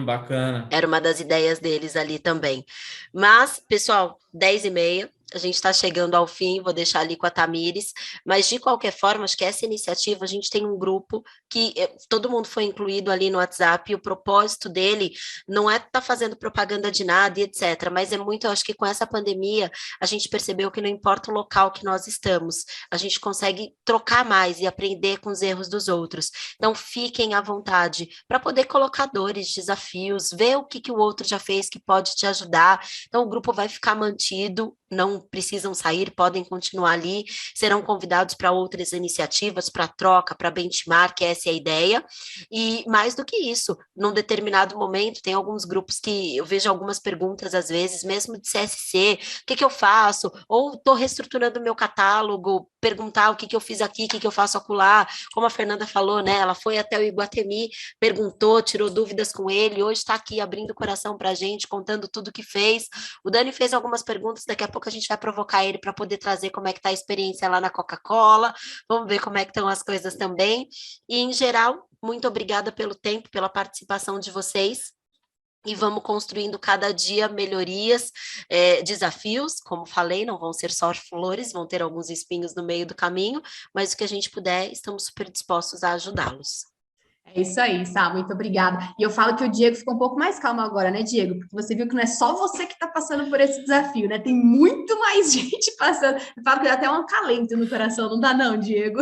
Bacana. Era uma das ideias deles ali também. Mas, pessoal, 10h30, a gente está chegando ao fim, vou deixar ali com a Tamires, mas de qualquer forma, acho que essa iniciativa, a gente tem um grupo que todo mundo foi incluído ali no WhatsApp, e o propósito dele não é estar fazendo propaganda de nada e etc., mas é muito, eu acho que com essa pandemia, a gente percebeu que não importa o local que nós estamos, a gente consegue trocar mais e aprender com os erros dos outros. Então, fiquem à vontade para poder colocar dores, desafios, ver o que o outro já fez que pode te ajudar. Então, o grupo vai ficar mantido, não precisam sair, podem continuar ali, serão convidados para outras iniciativas, para troca, para benchmark, essa é a ideia. E mais do que isso, num determinado momento, tem alguns grupos que eu vejo algumas perguntas, às vezes, mesmo de CSC, o que eu faço? Ou estou reestruturando o meu catálogo, perguntar o que eu fiz aqui, o que eu faço acolá, como a Fernanda falou, né? Ela foi até o Iguatemi, perguntou, tirou dúvidas com ele, hoje está aqui abrindo o coração para a gente, contando tudo que fez. O Dani fez algumas perguntas, daqui a pouco a gente vai provocar ele para poder trazer como é que está a experiência lá na Coca-Cola, vamos ver como é que estão as coisas também. E, em geral, muito obrigada pelo tempo, pela participação de vocês. E vamos construindo cada dia melhorias, desafios, como falei, não vão ser só flores, vão ter alguns espinhos no meio do caminho, mas o que a gente puder, estamos super dispostos a ajudá-los. É isso aí, Sá, muito obrigada. E eu falo que o Diego ficou um pouco mais calmo agora, né, Diego? Porque você viu que não é só você que está passando por esse desafio, né? Tem muito mais gente passando. Eu falo que dá até um acalento no coração, não dá não, Diego?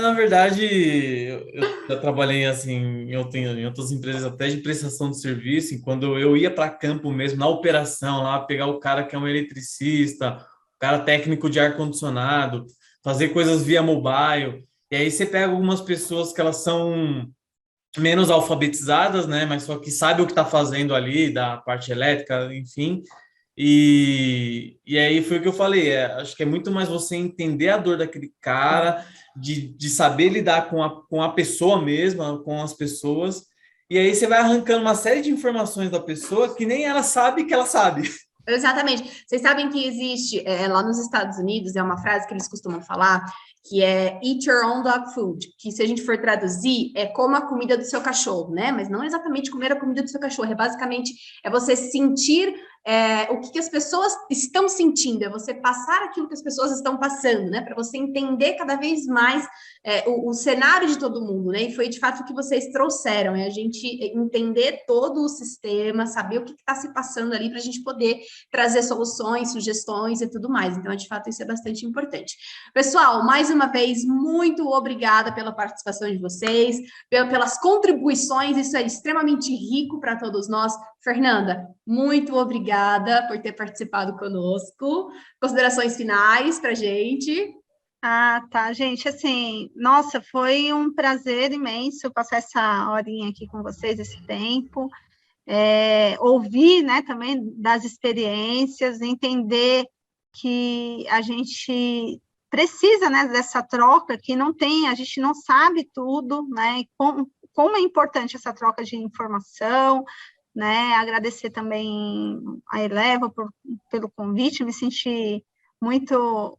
Na verdade, eu já trabalhei assim em outras empresas até de prestação de serviço, e quando eu ia para campo mesmo, na operação, lá pegar o cara que é um eletricista, o cara técnico de ar-condicionado, fazer coisas via mobile, e aí você pega algumas pessoas que elas são menos alfabetizadas, né, mas só que sabe o que está fazendo ali, da parte elétrica, enfim, e aí foi o que eu falei, acho que é muito mais você entender a dor daquele cara, de saber lidar com a pessoa mesma, com as pessoas, e aí você vai arrancando uma série de informações da pessoa que nem ela sabe que ela sabe. Exatamente. Vocês sabem que existe, lá nos Estados Unidos, é uma frase que eles costumam falar, que é eat your own dog food, que se a gente for traduzir, é coma a comida do seu cachorro, né? Mas não exatamente comer a comida do seu cachorro, basicamente você sentir o que as pessoas estão sentindo, é você passar aquilo que as pessoas estão passando, né? Para você entender cada vez mais o cenário de todo mundo, né? E foi de fato o que vocês trouxeram, é a gente entender todo o sistema, saber o que está se passando ali para a gente poder trazer soluções, sugestões e tudo mais. Então, de fato, isso é bastante importante. Pessoal, mais uma vez, muito obrigada pela participação de vocês, pelas contribuições, isso é extremamente rico para todos nós. Fernanda, muito obrigada por ter participado conosco. Considerações finais para a gente? Ah, tá, gente, assim, nossa, foi um prazer imenso passar essa horinha aqui com vocês, esse tempo, ouvir, né, também das experiências, entender que a gente precisa, né, dessa troca, que não tem, a gente não sabe tudo, né, como é importante essa troca de informação, né, agradecer também a Eleva pelo convite, me senti muito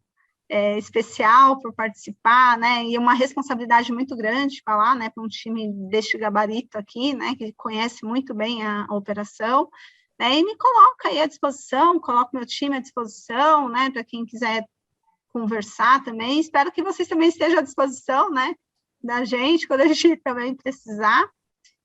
especial por participar, né, e uma responsabilidade muito grande falar, né, para um time deste gabarito aqui, né, que conhece muito bem a operação, né, e me coloca aí à disposição, coloco meu time à disposição, né, para quem quiser conversar também, espero que vocês também estejam à disposição, né, da gente, quando a gente também precisar.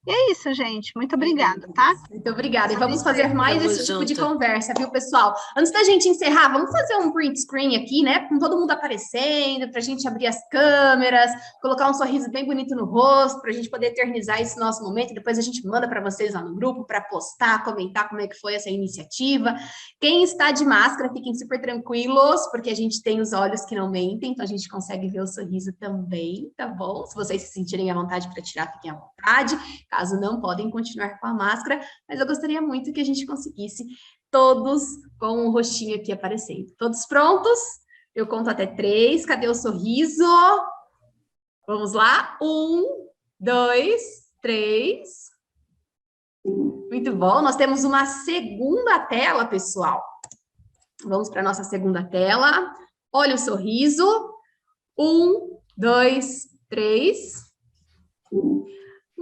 E é isso, gente. Muito obrigada, tá? Muito obrigada. E vamos fazer mais esse tipo de conversa, viu, pessoal? Antes da gente encerrar, vamos fazer um print screen aqui, né? Com todo mundo aparecendo, para a gente abrir as câmeras, colocar um sorriso bem bonito no rosto, para a gente poder eternizar esse nosso momento. Depois a gente manda para vocês lá no grupo, para postar, comentar como é que foi essa iniciativa. Quem está de máscara, fiquem super tranquilos, porque a gente tem os olhos que não mentem, então a gente consegue ver o sorriso também, tá bom? Se vocês se sentirem à vontade para tirar, fiquem à vontade. Caso não, podem continuar com a máscara, mas eu gostaria muito que a gente conseguisse todos com o rostinho aqui aparecendo. Todos prontos? Eu conto até 3. Cadê o sorriso? Vamos lá? 1, 2, 3. Muito bom. Nós temos uma segunda tela, pessoal. Vamos para a nossa segunda tela. Olha o sorriso. 1, 2, 3.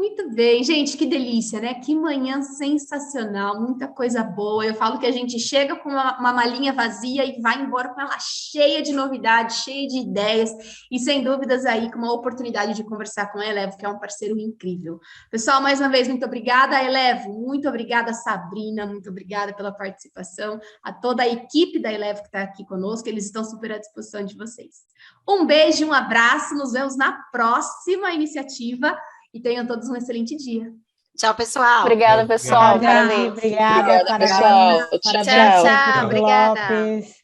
Muito bem, gente, que delícia, né? Que manhã sensacional, muita coisa boa. Eu falo que a gente chega com uma malinha vazia e vai embora com ela cheia de novidades, cheia de ideias e, sem dúvidas, aí com uma oportunidade de conversar com a Elevo, que é um parceiro incrível. Pessoal, mais uma vez, muito obrigada, Elevo, muito obrigada, Sabrina, muito obrigada pela participação, a toda a equipe da Elevo que está aqui conosco, eles estão super à disposição de vocês. Um beijo, um abraço, nos vemos na próxima iniciativa. E tenham todos um excelente dia. Tchau, pessoal. Obrigada, pessoal. Obrigada, Parabéns. obrigada, pessoal. Tchau, tchau. Obrigada. Lopes.